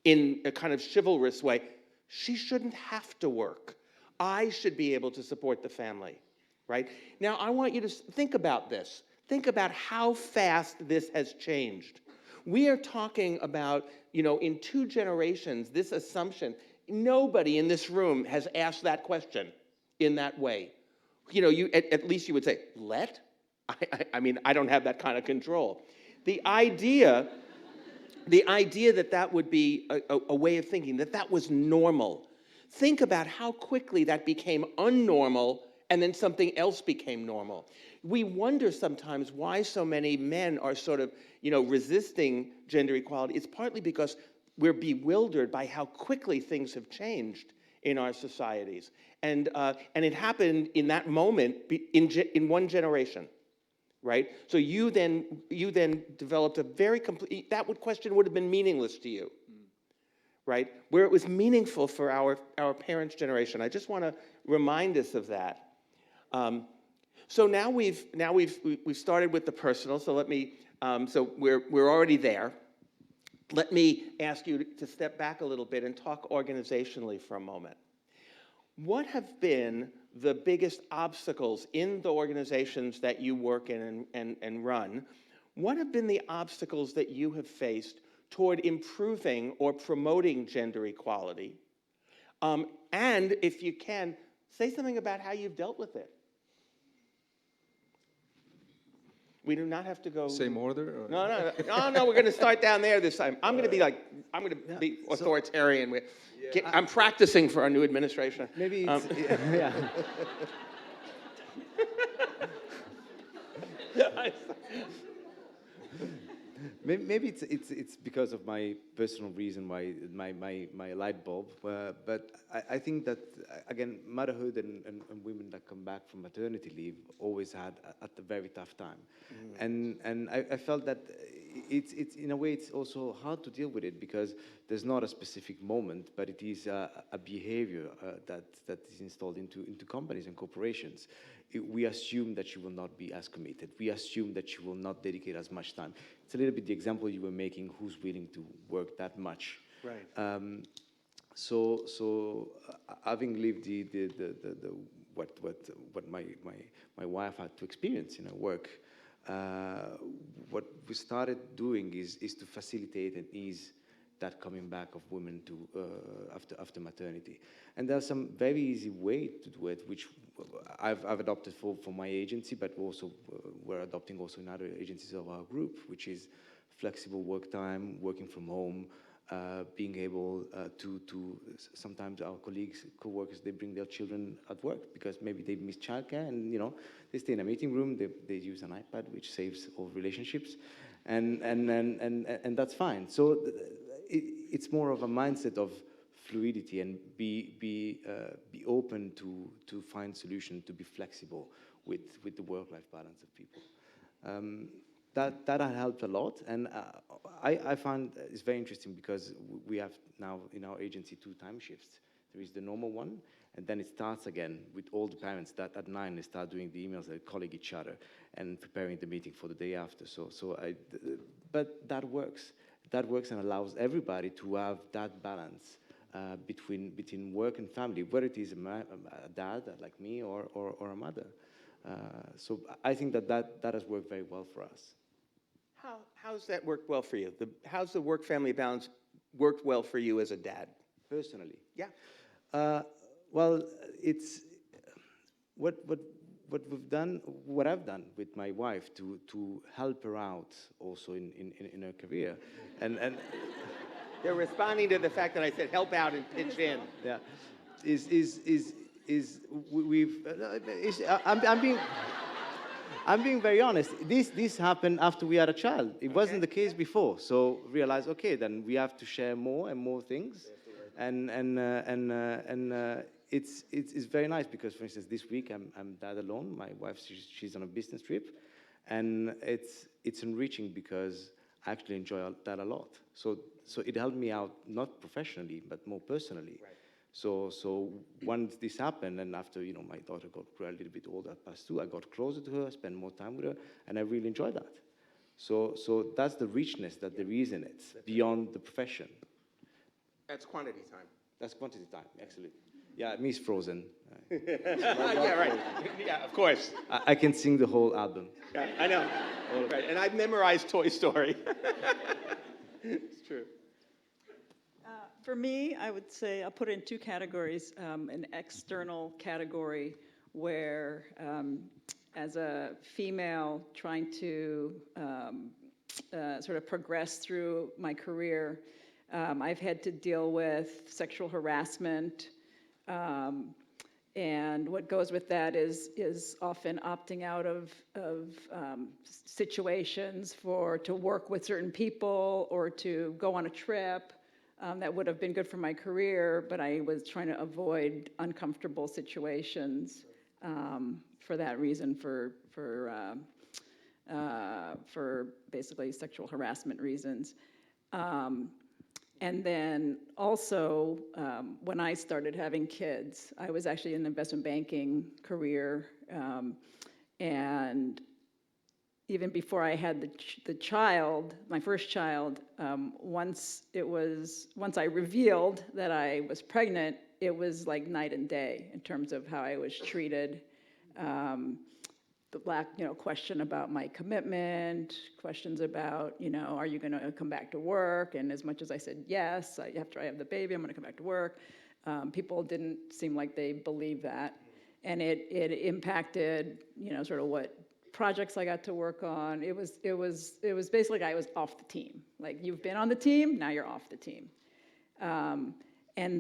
S2: in a kind of chivalrous way, she shouldn't have to work. I should be able to support the family, right? Now, I want you to think about this. Think about how fast this has changed. We are talking about, in 2 generations, this assumption. Nobody in this room has asked that question in that way. At least you would say, let? I mean, I don't have that kind of control. The idea that would be a way of thinking, that was normal. Think about how quickly that became unnormal, and then something else became normal. We wonder sometimes why so many men are sort of, resisting gender equality. It's partly because we're bewildered by how quickly things have changed in our societies. And it happened in that moment in one generation, right? So you then developed a very complete, question would have been meaningless to you, right? Where it was meaningful for our parents' generation. I just want to remind us of that. So now we've started with the personal, so let me, so we're already there. Let me ask you to step back a little bit and talk organizationally for a moment. What have been the biggest obstacles in the organizations that you work in and run? What have been the obstacles that you have faced toward improving or promoting gender equality? And if you can, say something about how you've dealt with it. We do not have to go.
S3: Same order? Or?
S2: No, we're going to start down there this time. I'm going to be authoritarian. I'm practicing for our new administration.
S5: Maybe it's, yeah. Maybe it's because of my personal reason why my light bulb. But I think that again, motherhood and women that come back from maternity leave always had at a very tough time, and I felt that it's in a way it's also hard to deal with it because there's not a specific moment, but it is a behavior that is installed into companies and corporations. We assume that she will not be as committed. We assume that she will not dedicate as much time. It's a little bit the example you were making, who's willing to work that much.
S2: Right.
S5: So having lived what my wife had to experience in her work, what we started doing is to facilitate and ease that coming back of women to after maternity. And there's some very easy way to do it, which I've adopted for my agency, but also we're adopting also in other agencies of our group, which is flexible work time, working from home, being able to sometimes our colleagues, co-workers, they bring their children at work because maybe they miss childcare and they stay in a meeting room, they use an iPad, which saves all relationships, and that's fine. So it's more of a mindset of fluidity and be open to find solutions, to be flexible with the work-life balance of people. That helped a lot, and I find it's very interesting because we have now in our agency 2 time shifts. There is the normal one, and then it starts again with all the parents that at 9 they start doing the emails, they calling each other and preparing the meeting for the day after. But that works. That works and allows everybody to have that balance between work and family, whether it is a dad like me or a mother. So I think that has worked very well for us.
S2: How's that worked well for you? How's the work-family balance worked well for you as a dad?
S5: Personally?
S2: Yeah.
S5: Well, it's what we've done, what I've done with my wife to help her out also in her career, and
S2: They're responding to the fact that I said help out and pitch in.
S5: yeah, I'm being very honest. This happened after we had a child. It wasn't the case before. So realize, okay, then we have to share more and more things, and it's very nice because, for instance, this week I'm dad alone. My wife she's on a business trip, and it's enriching because I actually enjoy that a lot. So it helped me out not professionally but more personally.
S2: Right.
S5: So once this happened, and after my daughter grew a little bit older, past 2, I got closer to her, spent more time with her, and I really enjoyed that. So that's the richness that there is in it beyond the profession.
S2: That's quantity time.
S5: That's quantity time, excellent. Yeah, Miss Frozen.
S2: Yeah, right. Yeah, of course.
S5: I can sing the whole album.
S2: Yeah, I know. Right. And I've memorized Toy Story. It's true.
S6: For me, I would say I'll put it in 2 categories. An external category where, as a female trying to sort of progress through my career, I've had to deal with sexual harassment, and what goes with that is often opting out of situations to work with certain people or to go on a trip. That would have been good for my career, but I was trying to avoid uncomfortable situations for that reason, for basically sexual harassment reasons. And then also, when I started having kids, I was actually in an investment banking career, and even before I had the child, my first child, once I revealed that I was pregnant, it was like night and day in terms of how I was treated. The question about my commitment, questions about, are you going to come back to work? And as much as I said yes, after I have the baby, I'm going to come back to work. People didn't seem like they believed that, and it impacted, sort of what projects I got to work on. It was basically I was off the team. Like, you've been on the team, now you're off the team. And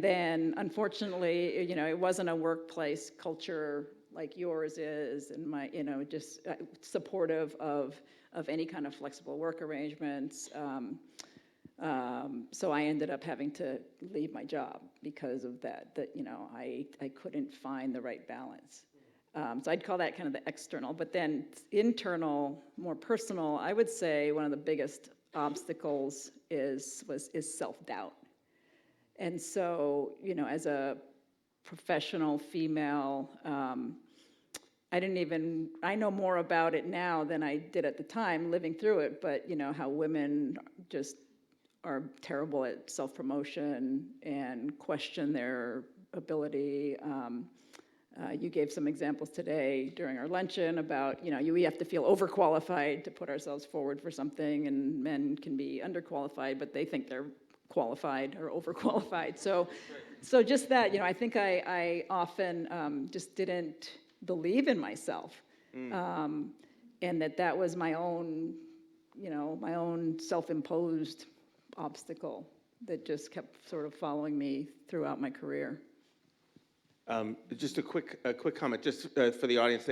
S6: then, unfortunately, it wasn't a workplace culture like yours is, and my, just supportive of any kind of flexible work arrangements. So I ended up having to leave my job because of that, I couldn't find the right balance. So I'd call that kind of the external, but then internal, more personal, I would say one of the biggest obstacles is self-doubt. And so, as a professional female, I know more about it now than I did at the time living through it, but how women just are terrible at self-promotion and question their ability. You gave some examples today during our luncheon about, we have to feel overqualified to put ourselves forward for something, and men can be underqualified, but they think they're qualified or overqualified. So just that, I think I often just didn't believe in myself, and that was my own, my own self-imposed obstacle that just kept sort of following me throughout my career.
S2: Just a quick comment, just for the audience.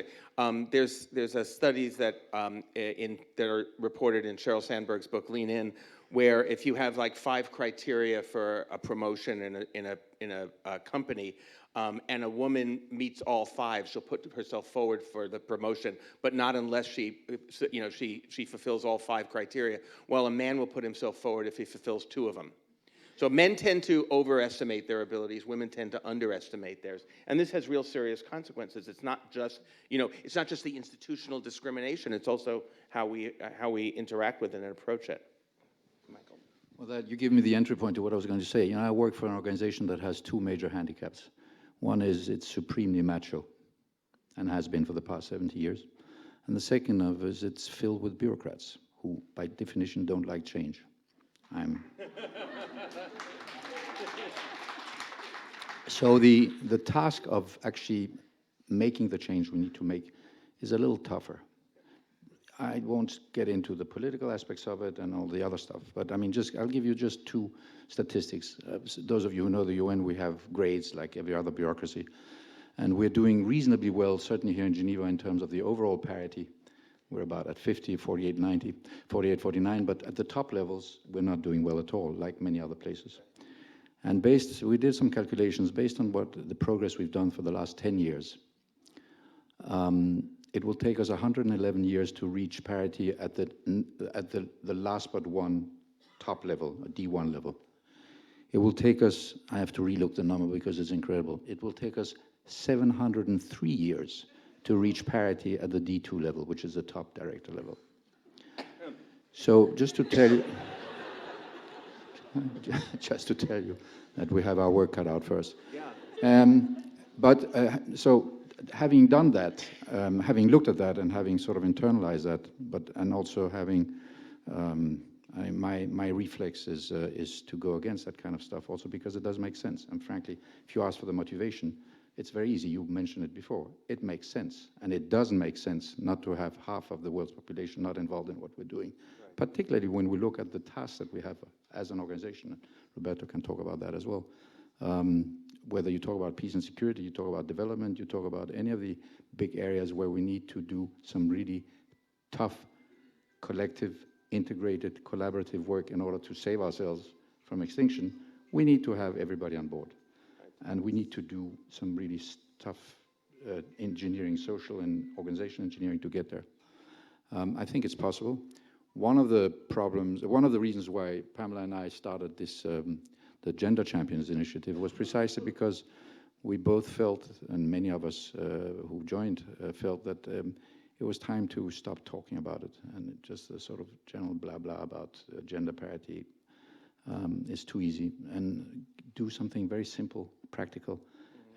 S2: There's studies that that are reported in Sheryl Sandberg's book Lean In, where if you have like 5 criteria for a promotion in a company, and a woman meets all 5, she'll put herself forward for the promotion, but not unless she fulfills all 5 criteria. While a man will put himself forward if he fulfills 2 of them. So men tend to overestimate their abilities, women tend to underestimate theirs. And this has real serious consequences. It's not just, it's not just the institutional discrimination, it's also how we interact with it and approach it. Michael.
S4: Well, you give me the entry point to what I was going to say. I work for an organization that has 2 major handicaps. One is it's supremely macho, and has been for the past 70 years. And the second is it's filled with bureaucrats who, by definition, don't like change. So the task of actually making the change we need to make is a little tougher. I won't get into the political aspects of it and all the other stuff, but I'll give you just 2 statistics. Those of you who know the UN, we have grades like every other bureaucracy, and we're doing reasonably well, certainly here in Geneva, in terms of the overall parity. We're about at 50, 48, 90, 48, 49, but at the top levels, we're not doing well at all, like many other places. And we did some calculations based on the progress we've done for the last 10 years. It will take us 111 years to reach parity at the last but one top level, a D1 level. It will take us, I have to relook the number because it's incredible, it will take us 703 years to reach parity at the D2 level, which is the top director level. So just to tell you, that we have our work cut out first. Yeah. So having done that, having looked at that and having sort of internalized that, and also having, my reflex is to go against that kind of stuff also because it does make sense. And frankly, if you ask for the motivation, it's very easy. You mentioned it before. It makes sense. And it doesn't make sense not to have half of the world's population not involved in what we're doing, right. Particularly when we look at the tasks that we have as an organization. Roberto can talk about that as well. Whether you talk about peace and security, you talk about development, you talk about any of the big areas where we need to do some really tough, collective, integrated, collaborative work in order to save ourselves from extinction, we need to have everybody on board. And we need to do some really tough engineering, social and organizational engineering to get there. I think it's possible. One of the reasons why Pamela and I started this, the Gender Champions Initiative, was precisely because we both felt, and many of us who joined felt that it was time to stop talking about it, and just the sort of general blah blah about gender parity is too easy, and do something very simple, practical,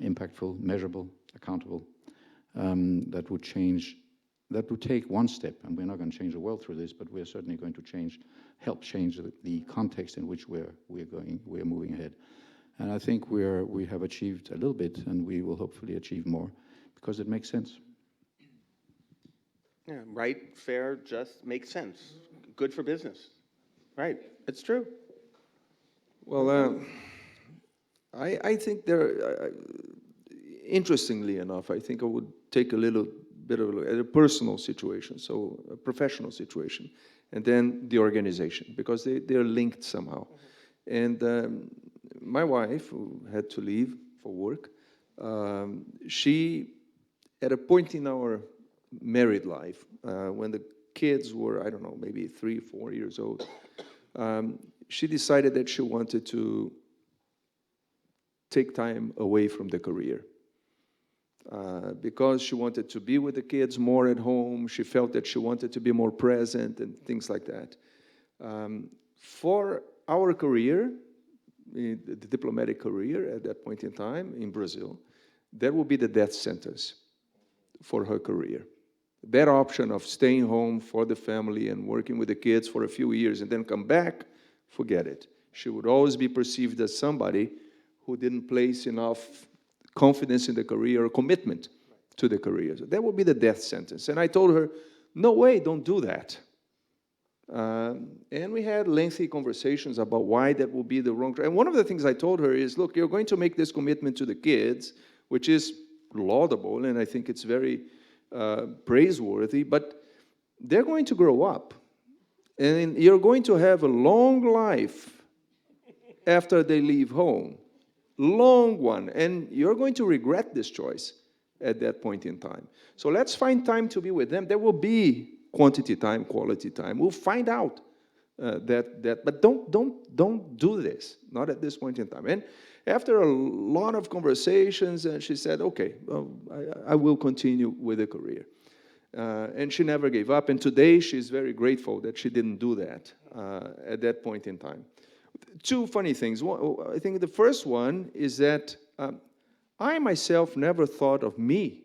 S4: impactful, measurable, accountable, that would change, that would take one step, and we're not going to change the world through this, but we're certainly going to help change the context in which we're moving ahead. And I think we have achieved a little bit, and we will hopefully achieve more, because it makes sense.
S2: Yeah, right, fair, just, makes sense. Good for business. Right, it's true.
S3: Well, I think interestingly enough, I think I would take a little bit of a personal situation, so a professional situation, and then the organization, because they're linked somehow. And my wife, who had to leave for work, she, at a point in our married life, when the kids were, I don't know, maybe 3, 4 years old, she decided that she wanted to take time away from the career. Because she wanted to be with the kids more at home, she felt that she wanted to be more present and things like that. For our career, the diplomatic career at that point in time in Brazil, that would be the death sentence for her career. That option of staying home for the family and working with the kids for a few years and then come back, forget it. She would always be perceived as somebody who didn't place enough confidence in the career or commitment to the career. So that would be the death sentence. And I told her, no way, don't do that. And we had lengthy conversations about why that would be the wrong. And one of the things I told her is, look, you're going to make this commitment to the kids, which is laudable, and I think it's very praiseworthy, but they're going to grow up. And you're going to have a long life after they leave home. Long one. And you're going to regret this choice at that point in time. So let's find time to be with them. There will be quantity time, quality time. We'll find out but don't do this, not at this point in time. And after a lot of conversations, she said, okay, well, I will continue with the career. And she never gave up. And today she's very grateful that she didn't do that at that point in time. Two funny things. One, I think the first one is that I myself never thought of me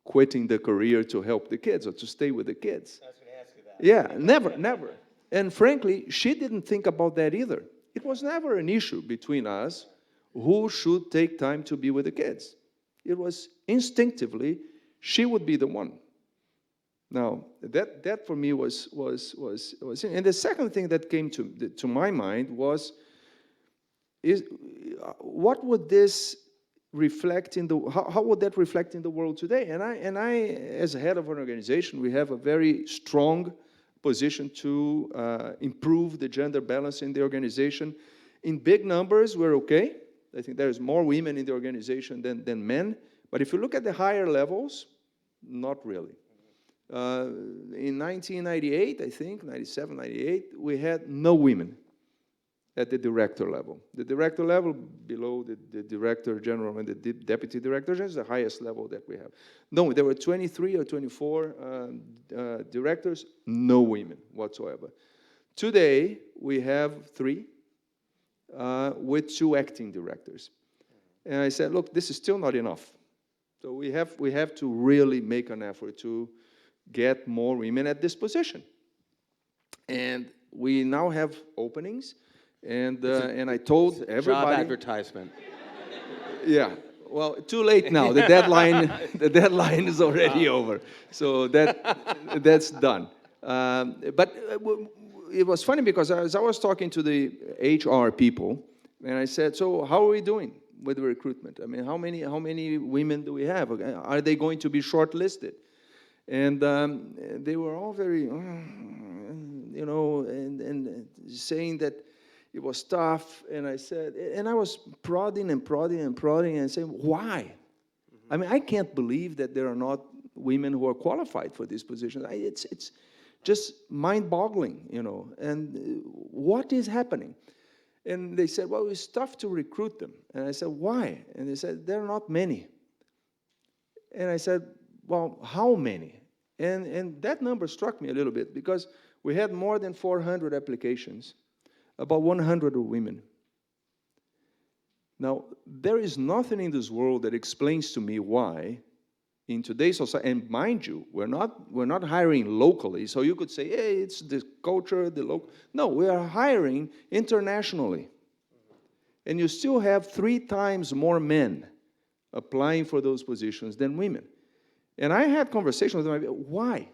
S3: quitting the career to help the kids or to stay with the kids. I was going to ask you that. Yeah, never. And frankly, she didn't think about that either. It was never an issue between us who should take time to be with the kids. It was instinctively, she would be the one. Now, that for me was, and the second thing that came to my mind was, what would this reflect in the, how would that reflect in the world today? And I, as a head of an organization, we have a very strong position to improve the gender balance in the organization. In big numbers, we're okay. I think there's more women in the organization than men. But if you look at the higher levels, not really. In 1998, I think, 97, 98, we had no women at the director level. The director level, below the director general and the deputy director general, is the highest level that we have. No, there were 23 or 24 directors, no women whatsoever. Today, we have 3 with 2 acting directors. And I said, look, this is still not enough. So we have to really make an effort to get more women at this position. And we now have openings, and I told everybody.
S2: Job advertisement.
S3: Yeah. Well, too late now. The deadline is already over. So that's done. But it was funny because as I was talking to the HR people, and I said, so how are we doing with the recruitment? I mean, how many women do we have? Are they going to be shortlisted? And they were all very, and saying that it was tough. And I said, and I was prodding and saying, why? I mean, I can't believe that there are not women who are qualified for these positions. It's just mind-boggling, and what is happening? And they said, well, it's tough to recruit them. And I said, why? And they said, there are not many. And I said, well, how many? And that number struck me a little bit, because we had more than 400 applications, about 100 are women. Now, there is nothing in this world that explains to me why, in today's society, and mind you, we're not hiring locally, so you could say, hey, it's the culture, the local. No, we are hiring internationally. And you still have 3 times more men applying for those positions than women. And I had conversations with them, why?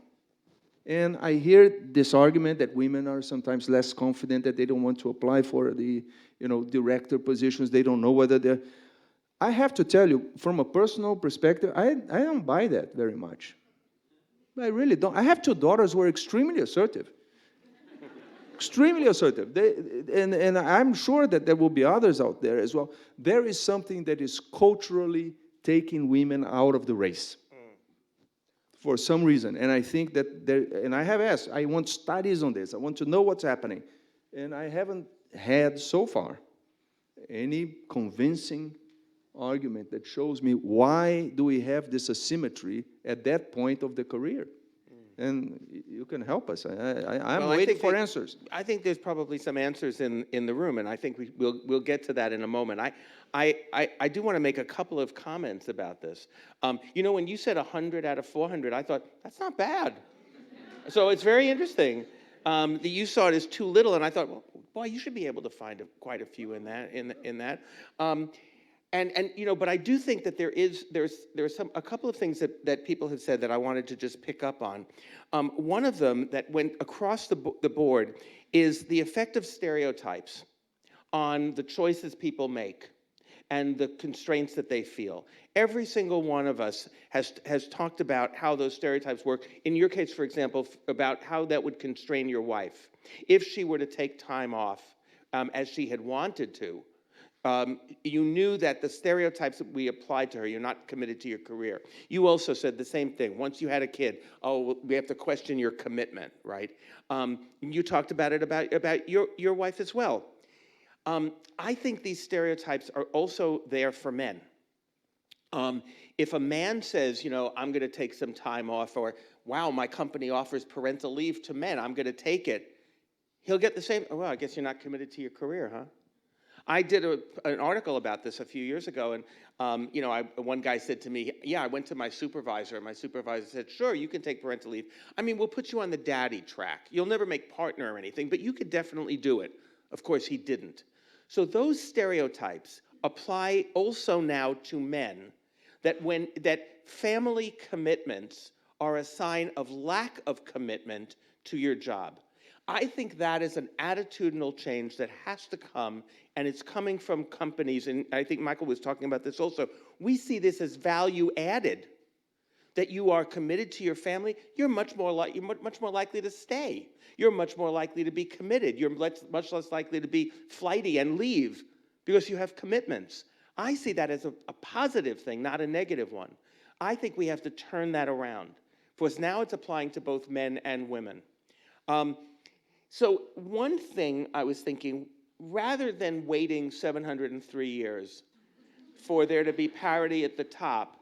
S3: And I hear this argument that women are sometimes less confident, that they don't want to apply for the, director positions. They don't know whether they're. I have to tell you, from a personal perspective, I don't buy that very much. I really don't. I have two daughters who are extremely assertive. Extremely assertive. And I'm sure that there will be others out there as well. There is something that is culturally taking women out of the race for some reason. And I think that and I have asked, I want studies on this. I want to know what's happening. And I haven't had so far any convincing argument that shows me why do we have this asymmetry at that point of the career. And you can help us. I'm waiting for answers.
S2: I think there's probably some answers in the room, and I think we'll get to that in a moment. I do want to make a couple of comments about this. You know, when you said 100 out of 400, I thought, that's not bad. So it's very interesting that you saw it as too little, and I thought, well, boy, you should be able to find quite a few in that. And you know, but I do think that there's a couple of things that people have said that I wanted to just pick up on. One of them that went across the board is the effect of stereotypes on the choices people make and the constraints that they feel. Every single one of us has talked about how those stereotypes work. In your case, for example, about how that would constrain your wife if she were to take time off as she had wanted to. You knew that the stereotypes that we applied to her, you're not committed to your career. You also said the same thing. Once you had a kid, oh, we have to question your commitment, right? You talked about it about your wife as well. I think these stereotypes are also there for men. If a man says, you know, I'm going to take some time off, or wow, my company offers parental leave to men, I'm going to take it, he'll get the same, oh, well, I guess you're not committed to your career, huh? I did an article about this a few years ago, and you know, one guy said to me, yeah, I went to my supervisor, and my supervisor said, sure, you can take parental leave. I mean, we'll put you on the daddy track. You'll never make partner or anything, but you could definitely do it. Of course, he didn't. So those stereotypes apply also now to men, that family commitments are a sign of lack of commitment to your job. I think that is an attitudinal change that has to come, and it's coming from companies, and I think Michael was talking about this also. We see this as value added, that you are committed to your family, you're much more likely to stay. You're much more likely to be committed. You're much less likely to be flighty and leave because you have commitments. I see that as a positive thing, not a negative one. I think we have to turn that around, because now it's applying to both men and women. So one thing I was thinking, rather than waiting 703 years for there to be parity at the top,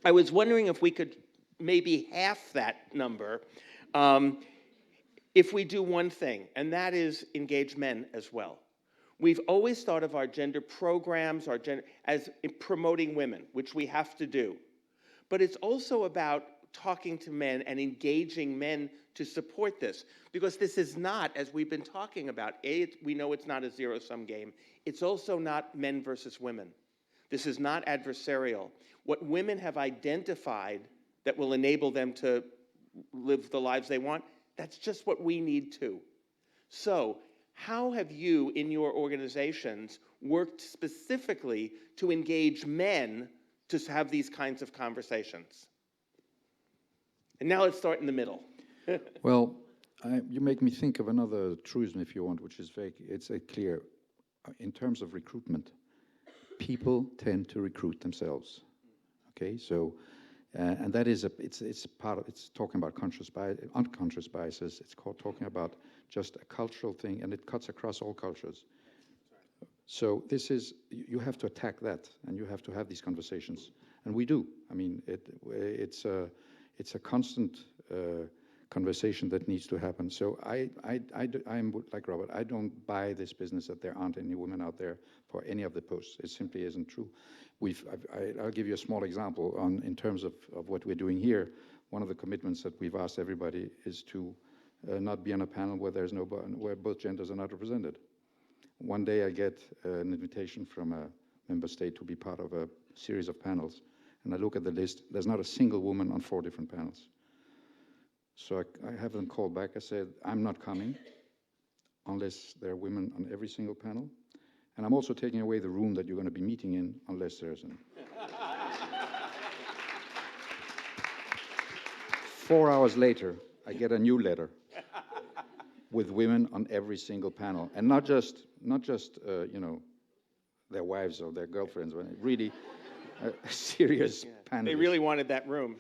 S2: I was wondering if we could maybe half that number if we do one thing, and that is engage men as well. We've always thought of our gender programs, as promoting women, which we have to do. But it's also about talking to men and engaging men to support this. Because this is not, as we've been talking about, we know it's not a zero-sum game. It's also not men versus women. This is not adversarial. What women have identified that will enable them to live the lives they want, that's just what we need too. So, how have you, in your organizations, worked specifically to engage men to have these kinds of conversations? And now let's start in the middle.
S4: Well, you make me think of another truism, if you want, which is very, it's clear. In terms of recruitment, people tend to recruit themselves. Okay, so, and that is it's part of, it's talking about unconscious biases. It's called talking about just a cultural thing, and it cuts across all cultures. So this is, you have to attack that, and you have to have these conversations, and we do. I mean, it's a constant conversation that needs to happen. So I'm like Robert. I don't buy this business that there aren't any women out there for any of the posts. It simply isn't true. I'll give you a small example in terms of what we're doing here. One of the commitments that we've asked everybody is to not be on a panel where both genders are not represented. One day I get an invitation from a member state to be part of a series of panels, and I look at the list. There's not a single woman on 4 different panels. So I have them called back. I said, I'm not coming unless there are women on every single panel. And I'm also taking away the room that you're going to be meeting in, unless there's an... 4 hours later, I get a new letter with women on every single panel, and not just you know, their wives or their girlfriends, but really serious panelists.
S2: They really wanted that room.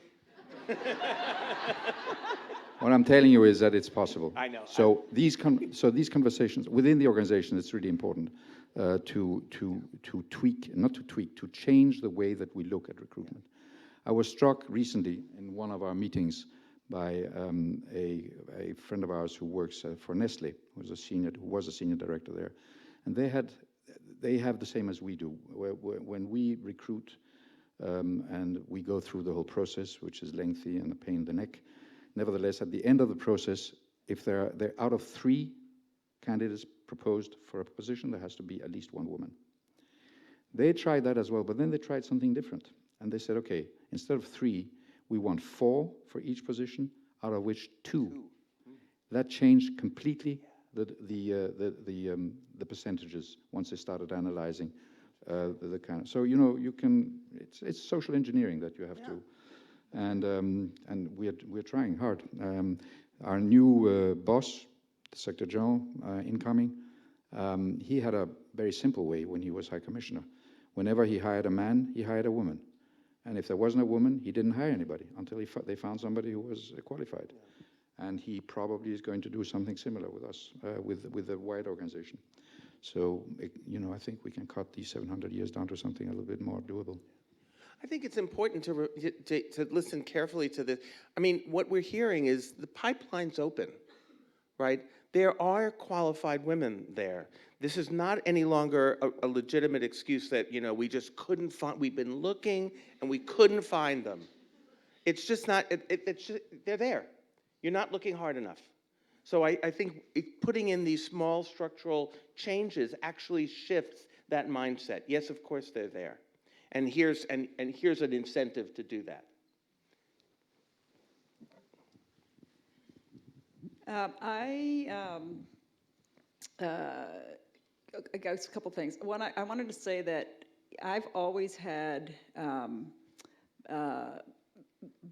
S4: What I'm telling you is that it's possible.
S2: I know.
S4: So these conversations within the organization, it's really important to change the way that we look at recruitment. I was struck recently in one of our meetings by a friend of ours who works for Nestle, who was a senior director there, and they have the same as we do. When we recruit and we go through the whole process, which is lengthy and a pain in the neck. Nevertheless, at the end of the process, if they're out of 3 candidates proposed for a position, there has to be at least 1 woman. They tried that as well, but then they tried something different. And they said, okay, instead of 3, we want 4 for each position, out of which 2. That changed completely the percentages once they started analyzing the kind of, so you know, you can, it's social engineering that you have to, and we're trying hard. Our new boss, the Secretary General, incoming, he had a very simple way when he was High Commissioner. Whenever he hired a man, he hired a woman, and if there wasn't a woman, he didn't hire anybody until they found somebody who was qualified. And he probably is going to do something similar with us, with the wide organization. So, you know, I think we can cut these 700 years down to something a little bit more doable.
S2: I think it's important to listen carefully to this. I mean, what we're hearing is the pipeline's open, right? There are qualified women there. This is not any longer a legitimate excuse that, you know, we just couldn't find, we've been looking and we couldn't find them. It's just not, it's just, they're there. You're not looking hard enough. So I think putting in these small structural changes actually shifts that mindset. Yes, of course they're there. And here's an incentive to do that.
S6: I guess a couple things. One, I wanted to say that I've always had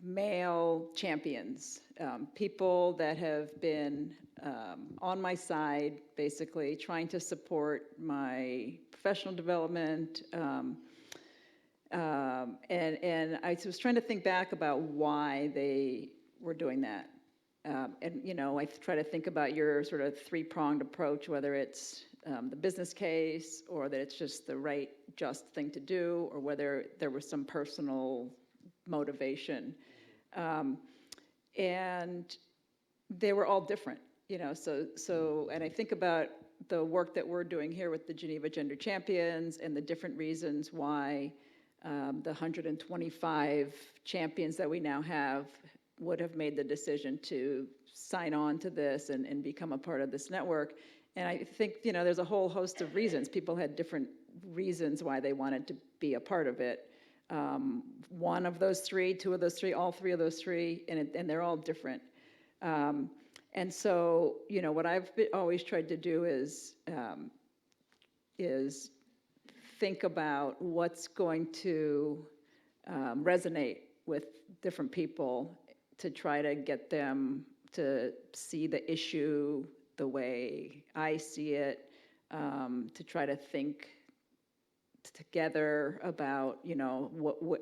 S6: male champions, people that have been on my side, basically, trying to support my professional development. And I was trying to think back about why they were doing that. And, you know, I try to think about your sort of 3-pronged approach, whether it's the business case, or that it's just the right, just thing to do, or whether there was some personal motivation. And they were all different, you know, so, and I think about the work that we're doing here with the Geneva Gender Champions and the different reasons why the 125 champions that we now have would have made the decision to sign on to this and become a part of this network. And I think, you know, there's a whole host of reasons. People had different reasons why they wanted to be a part of it. One of those 3, 2 of those 3, all 3 of those 3, and they're all different. And so, you know, what I've always tried to do is think about what's going to resonate with different people to try to get them to see the issue the way I see it, to try to think together about, you know,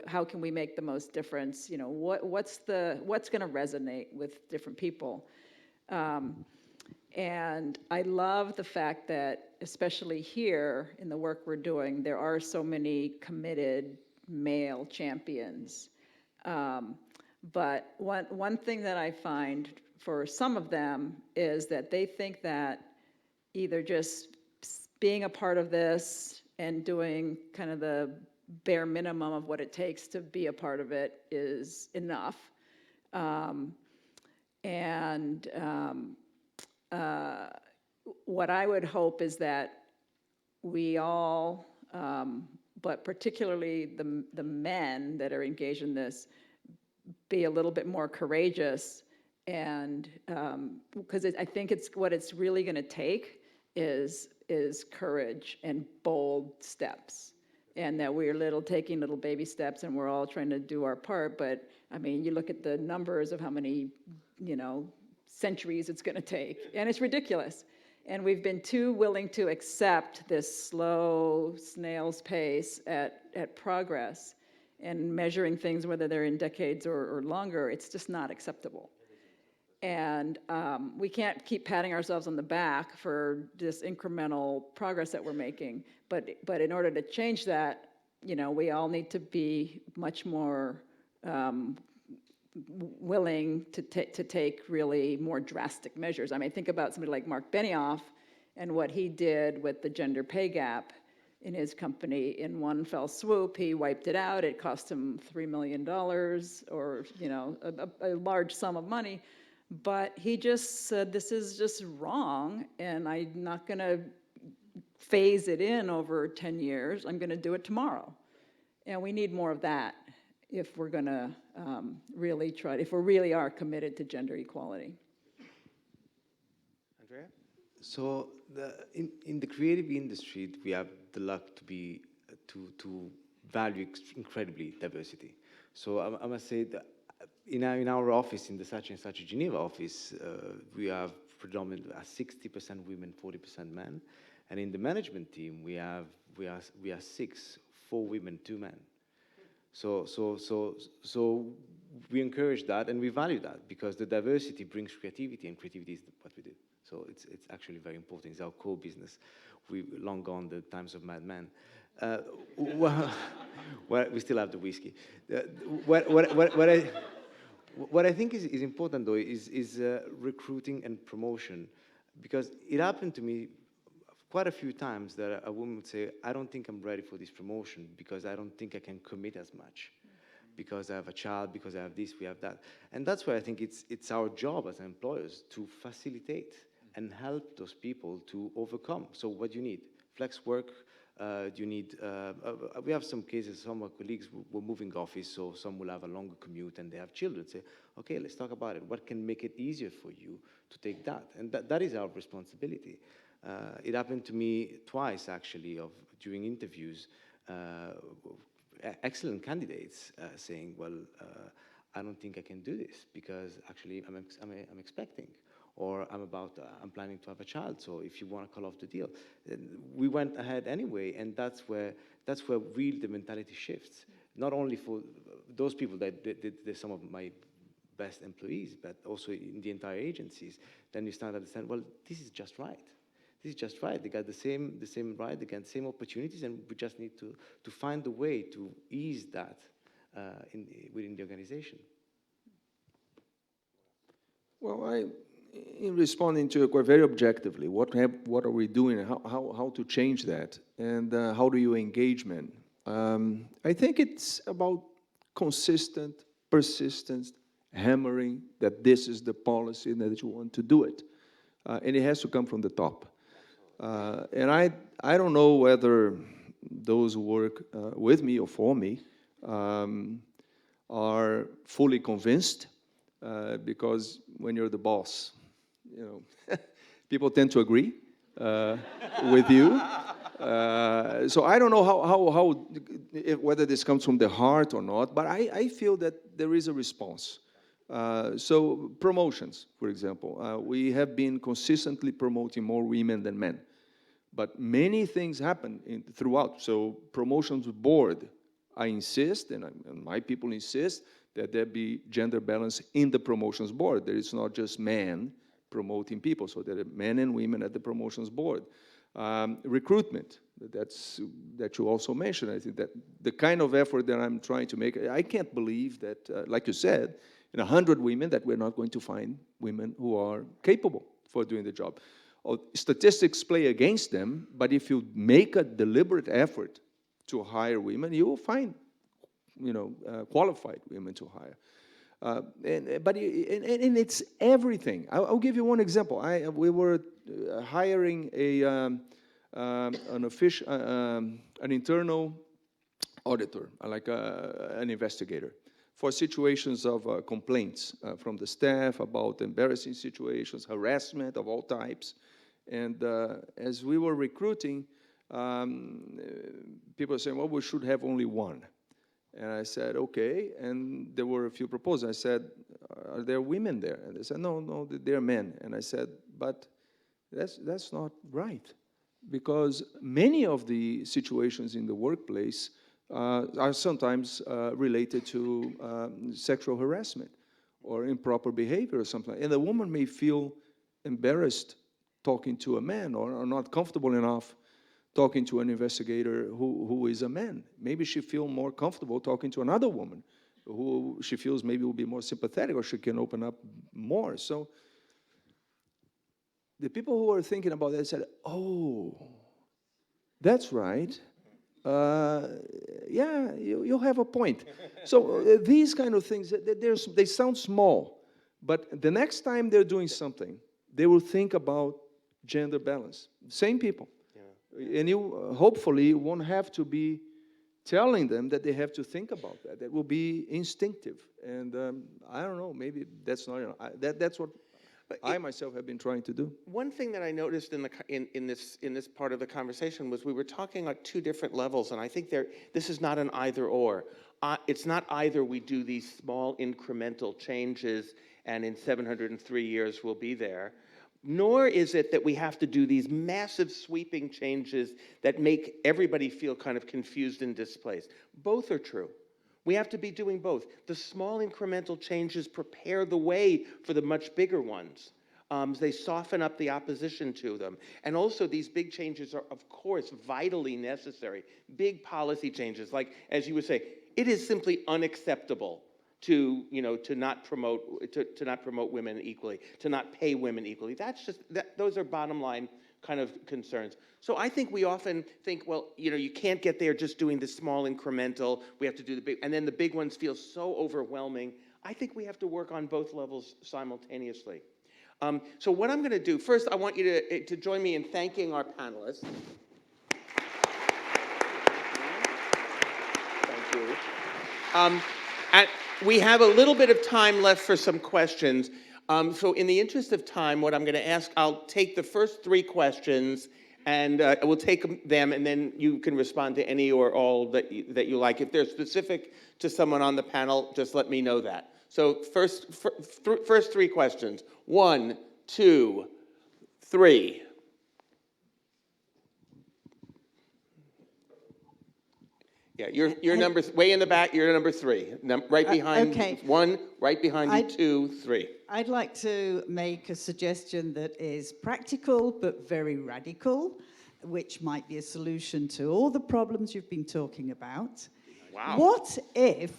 S6: how can we make the most difference? You know, what's going to resonate with different people? And I love the fact that, especially here in the work we're doing, there are so many committed male champions. But one thing that I find for some of them is that they think that either just being a part of this and doing kind of the bare minimum of what it takes to be a part of it is enough. What I would hope is that we all, but particularly the men that are engaged in this, be a little bit more courageous, and because I think what it's really going to take is is courage and bold steps. And that we're taking little baby steps and we're all trying to do our part. But I mean, you look at the numbers of how many, centuries it's gonna take, and it's ridiculous. And we've been too willing to accept this slow snail's pace at progress, and measuring things, whether they're in decades or longer, it's just not acceptable. And we can't keep patting ourselves on the back for this incremental progress that we're making. But in order to change that, we all need to be much more willing to take really more drastic measures. I mean, think about somebody like Mark Benioff and what he did with the gender pay gap in his company. In one fell swoop, he wiped it out. It cost him $3 million, or a large sum of money. But he just said, this is just wrong, and I'm not going to phase it in over 10 years. I'm going to do it tomorrow. And we need more of that if we're going to if we really are committed to gender equality.
S2: Andrea?
S5: So in the creative industry, we have the luck to value incredibly diversity. So I must say that in our office, in the such and such Geneva office, we have predominantly 60% women, 40% men, and in the management team we are 6, 4 women, 2 men. So we encourage that and we value that, because the diversity brings creativity, and creativity is what we do. So it's actually very important. It's our core business. We've long gone the times of Mad Men. Well, we still have the whiskey. What I think is important, though, is recruiting and promotion, because it happened to me quite a few times that a woman would say, I don't think I'm ready for this promotion because I don't think I can commit as much, because I have a child, because I have this, we have that. And that's why I think it's our job as employers to facilitate and help those people to overcome. So what do you need? Flex work. You need, we have some cases, some of our colleagues were moving office, so some will have a longer commute and they have children. Say, okay, let's talk about it. What can make it easier for you to take that? And that is our responsibility. It happened to me twice, actually, during interviews, excellent candidates saying, well, I don't think I can do this because actually I'm expecting, or I'm planning to have a child, so if you want to call off the deal. We went ahead anyway, and that's where really the mentality shifts. Not only for those people that they're some of my best employees, but also in the entire agencies. Then you start to understand, well, this is just right. This is just right. They got the same right, they got the same opportunities, and we just need to find a way to ease that within the organization.
S3: Well, in responding to your question very objectively, what are we doing, and how to change that, and how do you engage men? I think it's about consistent, persistent, hammering that this is the policy and that you want to do it. And it has to come from the top. And I don't know whether those who work with me or for me are fully convinced, because when you're the boss, people tend to agree with you. So I don't know whether this comes from the heart or not, but I feel that there is a response. So promotions, for example, we have been consistently promoting more women than men, but many things happen throughout. So promotions board, I insist, and my people insist, that there be gender balance in the promotions board. There is not just men promoting people, so there are men and women at the promotions board. Recruitment, that you also mentioned. I think that the kind of effort that I'm trying to make, I can't believe that, like you said, in 100 women, that we're not going to find women who are capable for doing the job. Statistics play against them, but if you make a deliberate effort to hire women, you will find qualified women to hire. But it's everything. I'll give you one example. We were hiring an internal auditor, like an investigator, for situations of complaints from the staff about embarrassing situations, harassment of all types. And as we were recruiting, people were saying, well, we should have only one. And I said, okay. And there were a few proposals. I said, are there women there? And they said, no, they're men. And I said, but that's not right. Because many of the situations in the workplace are sometimes related to sexual harassment or improper behavior or something. And the woman may feel embarrassed talking to a man or not comfortable enough talking to an investigator who is a man. Maybe she feels more comfortable talking to another woman who she feels maybe will be more sympathetic or she can open up more. So the people who are thinking about that said, oh, that's right. Yeah, you have a point. So these kind of things, they sound small, but the next time they're doing something, they will think about gender balance. Same people. Yeah. And you hopefully won't have to be telling them that they have to think about that. That will be instinctive. And I don't know, maybe that's not, that's what I myself have been trying to do.
S2: One thing that I noticed in this part of the conversation was we were talking at two different levels, and I think this is not an either or. It's not either we do these small incremental changes and in 703 years we'll be there, nor is it that we have to do these massive sweeping changes that make everybody feel kind of confused and displaced. Both are true. We have to be doing both. The small incremental changes prepare the way for the much bigger ones. They soften up the opposition to them. And also these big changes are, of course, vitally necessary. Big policy changes, like, as you would say, it is simply unacceptable to not promote women equally, to not pay women equally. Those are bottom line kind of concerns. So I think we often think, well, you can't get there just doing the small incremental. We have to do the big, and then the big ones feel so overwhelming. I think we have to work on both levels simultaneously. So what I'm going to do, first I want you to join me in thanking our panelists. Thank you. And we have a little bit of time left for some questions. So in the interest of time, what I'm going to ask, I'll take the first three questions, and we'll take them, and then you can respond to any or all that you like. If they're specific to someone on the panel, just let me know that. So first three questions. 1, 2, 3. Yeah, you're number way in the back. You're number 3, right behind
S7: okay.
S2: 1, right behind you 2, 3.
S7: I'd like to make a suggestion that is practical but very radical, which might be a solution to all the problems you've been talking about.
S2: Wow.
S7: What if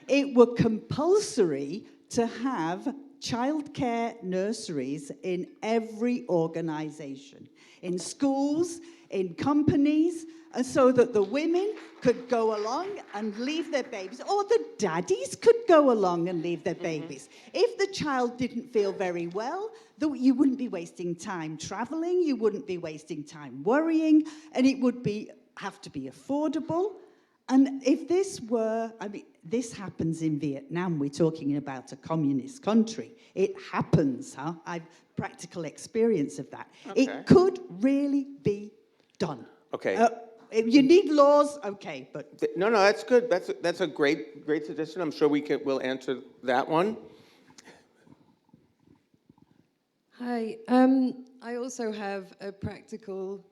S7: it were compulsory to have childcare nurseries in every organization, in schools, in companies, and so that the women could go along and leave their babies, or the daddies could go along and leave their babies. If the child didn't feel very well, you wouldn't be wasting time traveling, you wouldn't be wasting time worrying, and it would have to be affordable. And if this were, this happens in Vietnam. We're talking about a communist country. It happens, huh? I've practical experience of that.
S2: Okay.
S7: It could really be done.
S2: Okay.
S7: If you need laws, okay, but
S2: No, that's good. That's a great suggestion. I'm sure we'll answer that one.
S8: Hi. I also have a practical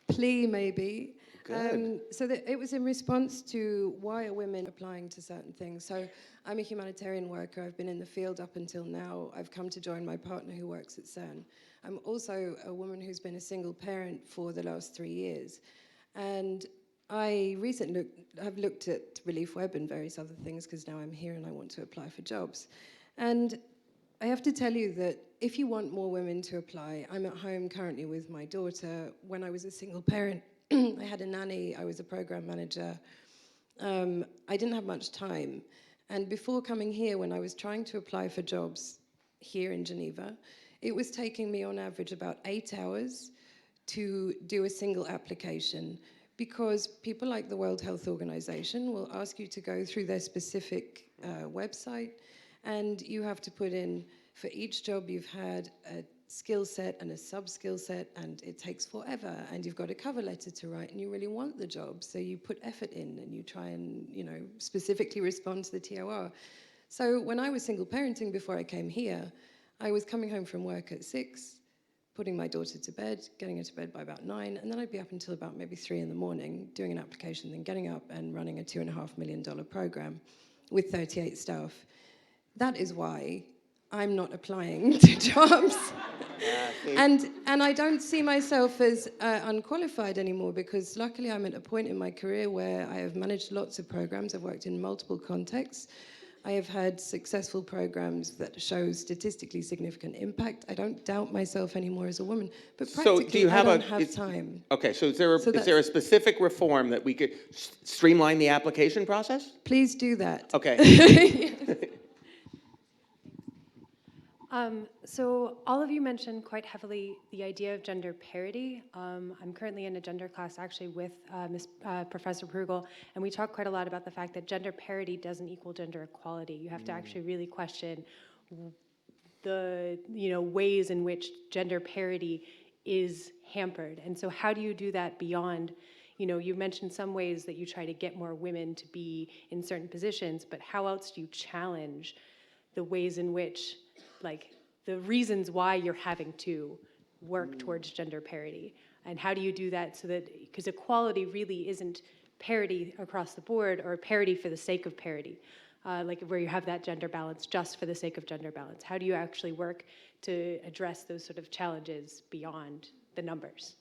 S8: plea, maybe.
S2: Good.
S8: So it was in response to why are women applying to certain things. So I'm a humanitarian worker. I've been in the field up until now. I've come to join my partner who works at CERN. I'm also a woman who's been a single parent for the last 3 years. And I recently have looked at Relief Web and various other things because now I'm here and I want to apply for jobs. And I have to tell you that if you want more women to apply, I'm at home currently with my daughter. When I was a single parent, I had a nanny, I was a program manager. I didn't have much time. And before coming here, when I was trying to apply for jobs here in Geneva, it was taking me on average about 8 hours to do a single application, because people like the World Health Organization will ask you to go through their specific website, and you have to put in, for each job you've had, a skill set and a sub-skill set, and it takes forever, and you've got a cover letter to write, and you really want the job, so you put effort in, and you try and, you know, specifically respond to the TOR. So when I was single parenting before I came here, I was coming home from work at 6, putting my daughter to bed, getting her to bed by about 9, and then I'd be up until about maybe 3 in the morning doing an application, then getting up and running a $2.5 million program with 38 staff. That is why I'm not applying to jobs. And I don't see myself as unqualified anymore, because luckily I'm at a point in my career where I have managed lots of programs. I've worked in multiple contexts. I have had successful programs that show statistically significant impact. I don't doubt myself anymore as a woman, but practically I don't have time.
S2: Okay, so is there a specific reform that we could streamline the application process?
S8: Please do that.
S2: Okay.
S9: So all of you mentioned quite heavily the idea of gender parity. I'm currently in a gender class actually with Professor Prugel, and we talk quite a lot about the fact that gender parity doesn't equal gender equality. You have to actually really question the ways in which gender parity is hampered. And so how do you do that beyond, you mentioned some ways that you try to get more women to be in certain positions, but how else do you challenge the ways in which, like, the reasons why you're having to work towards gender parity? And how do you do that so that, because equality really isn't parity across the board or parity for the sake of parity, like where you have that gender balance just for the sake of gender balance. How do you actually work to address those sort of challenges beyond the numbers?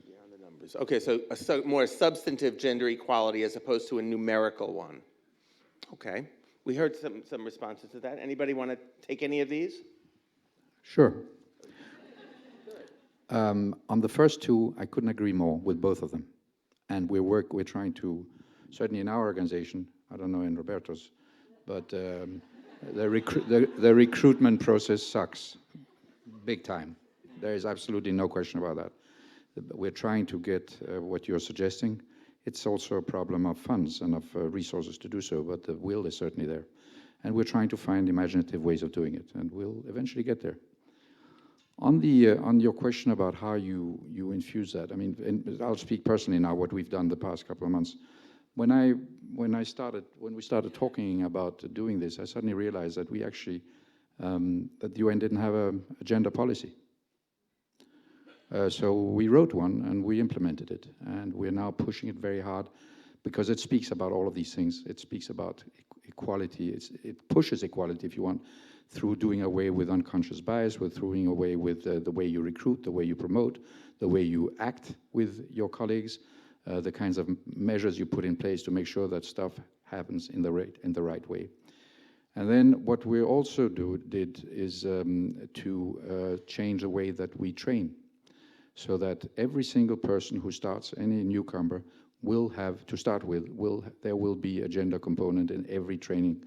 S2: Beyond the numbers. Okay, so a more substantive gender equality as opposed to a numerical one. Okay. We heard some responses to that. Anybody want to take any of these?
S4: Sure. On the first two, I couldn't agree more with both of them. And we're trying to, certainly in our organization, I don't know in Roberto's, but the recruitment process sucks big time. There is absolutely no question about that. We're trying to get what you're suggesting. It's also a problem of funds and of resources to do so, but the will is certainly there. And we're trying to find imaginative ways of doing it, and we'll eventually get there. On your question about how you infuse that, I mean, and I'll speak personally now, what we've done the past couple of months. When we started talking about doing this, I suddenly realized that we actually, that the UN didn't have a gender policy. So we wrote one and we implemented it, and we're now pushing it very hard because it speaks about all of these things. It speaks about equality. It pushes equality, if you want, through doing away with unconscious bias, with doing away with the way you recruit, the way you promote, the way you act with your colleagues, the kinds of measures you put in place to make sure that stuff happens in the right way. And then what we also did is to change the way that we train, so that every single person who starts, any newcomer, will have, to start with, there will be a gender component in every training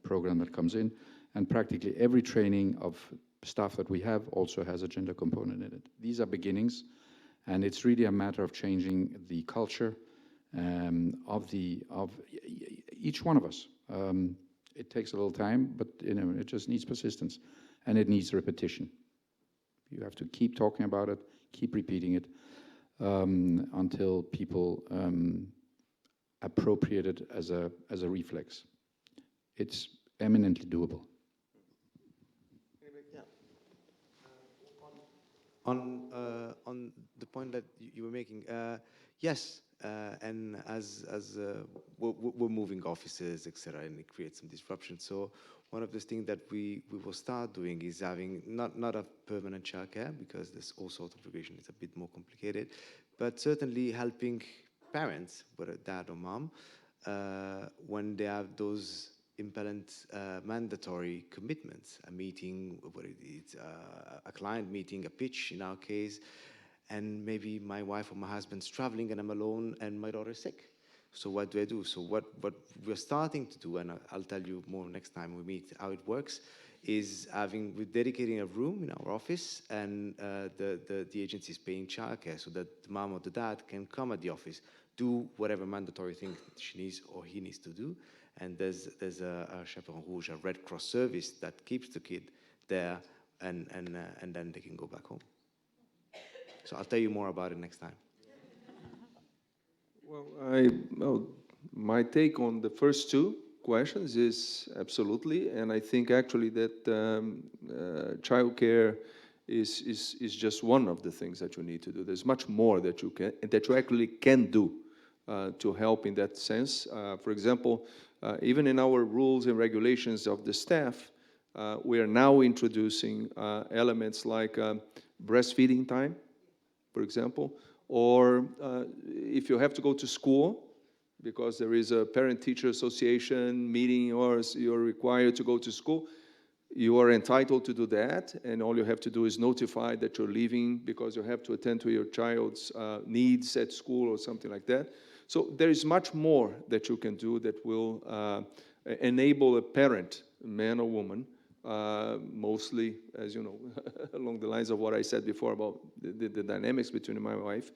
S4: program that comes in. And practically every training of staff that we have also has a gender component in it. These are beginnings, and it's really a matter of changing the culture of each one of us. It takes a little time, but it just needs persistence, and it needs repetition. You have to keep talking about it, keep repeating it, until people appropriate it as a reflex. It's eminently doable.
S5: On the point that you were making, yes, and as we're moving offices, etc., and it creates some disruption. So one of the things that we will start doing is having not a permanent childcare, because there's all sorts of regulation. It's a bit more complicated, but certainly helping parents, whether dad or mom, when they have those impellent mandatory commitments, a meeting, whether it's a client meeting, a pitch in our case, and maybe my wife or my husband's traveling and I'm alone and my daughter's sick. So what do I do? So what we're starting to do, and I'll tell you more next time we meet, how it works, is we're dedicating a room in our office, and the agency is paying childcare so that the mom or the dad can come at the office, do whatever mandatory thing she needs or he needs to do. And there's a Chaperon Rouge, a Red Cross service that keeps the kid there and then they can go back home. So I'll tell you more about it next time.
S3: Well, my take on the first two questions is absolutely, and I think actually that childcare is just one of the things that you need to do. There's much more that you actually can do to help in that sense. For example, even in our rules and regulations of the staff, we are now introducing elements like breastfeeding time, for example, or if you have to go to school, because there is a parent-teacher association meeting or you're required to go to school, you are entitled to do that, and all you have to do is notify that you're leaving because you have to attend to your child's needs at school or something like that. So there is much more that you can do that will enable a parent, man or woman, mostly, as you know, along the lines of what I said before about the dynamics between my wife,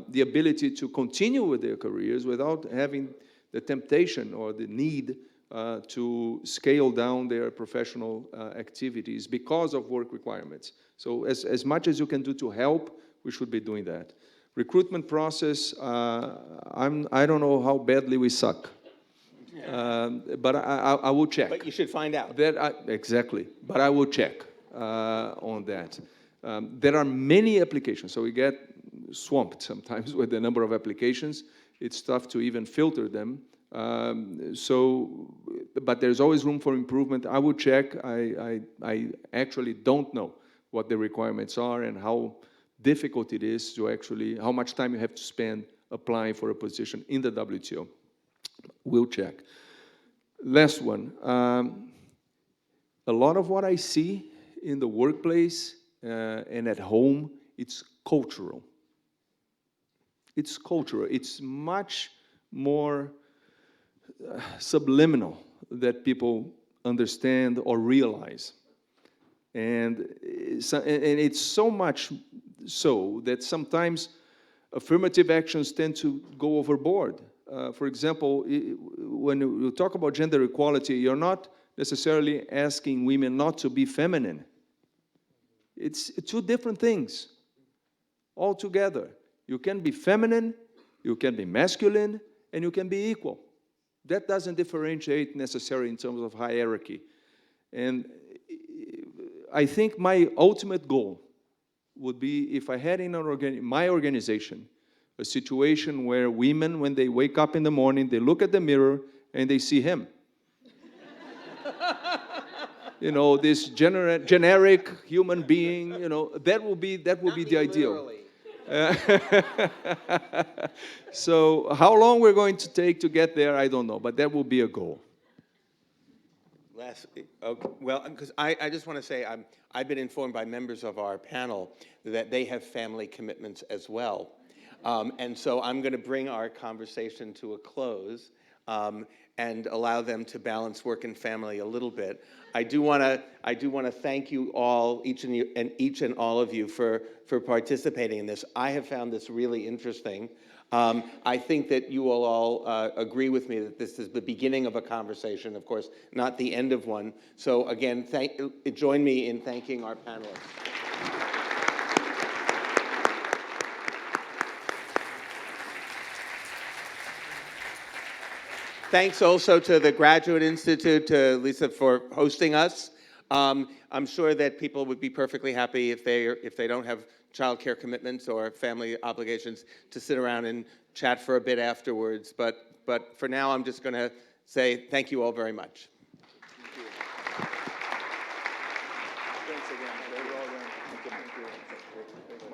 S3: the ability to continue with their careers without having the temptation or the need to scale down their professional activities because of work requirements. So as much as you can do to help, we should be doing that. Recruitment process, I don't know how badly we suck. But I will check.
S2: But you should find out.
S3: Exactly. But I will check on that. There are many applications, so we get swamped sometimes with the number of applications. It's tough to even filter them. But there's always room for improvement. I will check. I actually don't know what the requirements are and how difficult it is to actually, how much time you have to spend applying for a position in the WTO. We'll check. Last one. A lot of what I see in the workplace and at home, it's cultural. It's cultural. It's much more subliminal that people understand or realize. And it's so much so that sometimes affirmative actions tend to go overboard. For example, when you talk about gender equality, you're not necessarily asking women not to be feminine. It's two different things altogether. You can be feminine, you can be masculine, and you can be equal. That doesn't differentiate necessarily in terms of hierarchy. And I think my ultimate goal would be if I had in my organization a situation where women, when they wake up in the morning, they look at the mirror and they see him. You know, this generic human being, you know, that will be the ideal. So how long we're going to take to get there, I don't know, but that will be a goal.
S2: Okay, well, because I just want to say I've been informed by members of our panel that they have family commitments as well. And so I'm going to bring our conversation to a close and allow them to balance work and family a little bit. I do want to thank you all, each and all of you, for participating in this. I have found this really interesting. I think that you will all agree with me that this is the beginning of a conversation, of course, not the end of one. So again, join me in thanking our panelists. Thanks also to the Graduate Institute, to Lisa for hosting us. I'm sure that people would be perfectly happy if they don't have childcare commitments or family obligations to sit around and chat for a bit afterwards. But for now, I'm just going to say thank you all very much. Thanks again. Very well done. Thank you.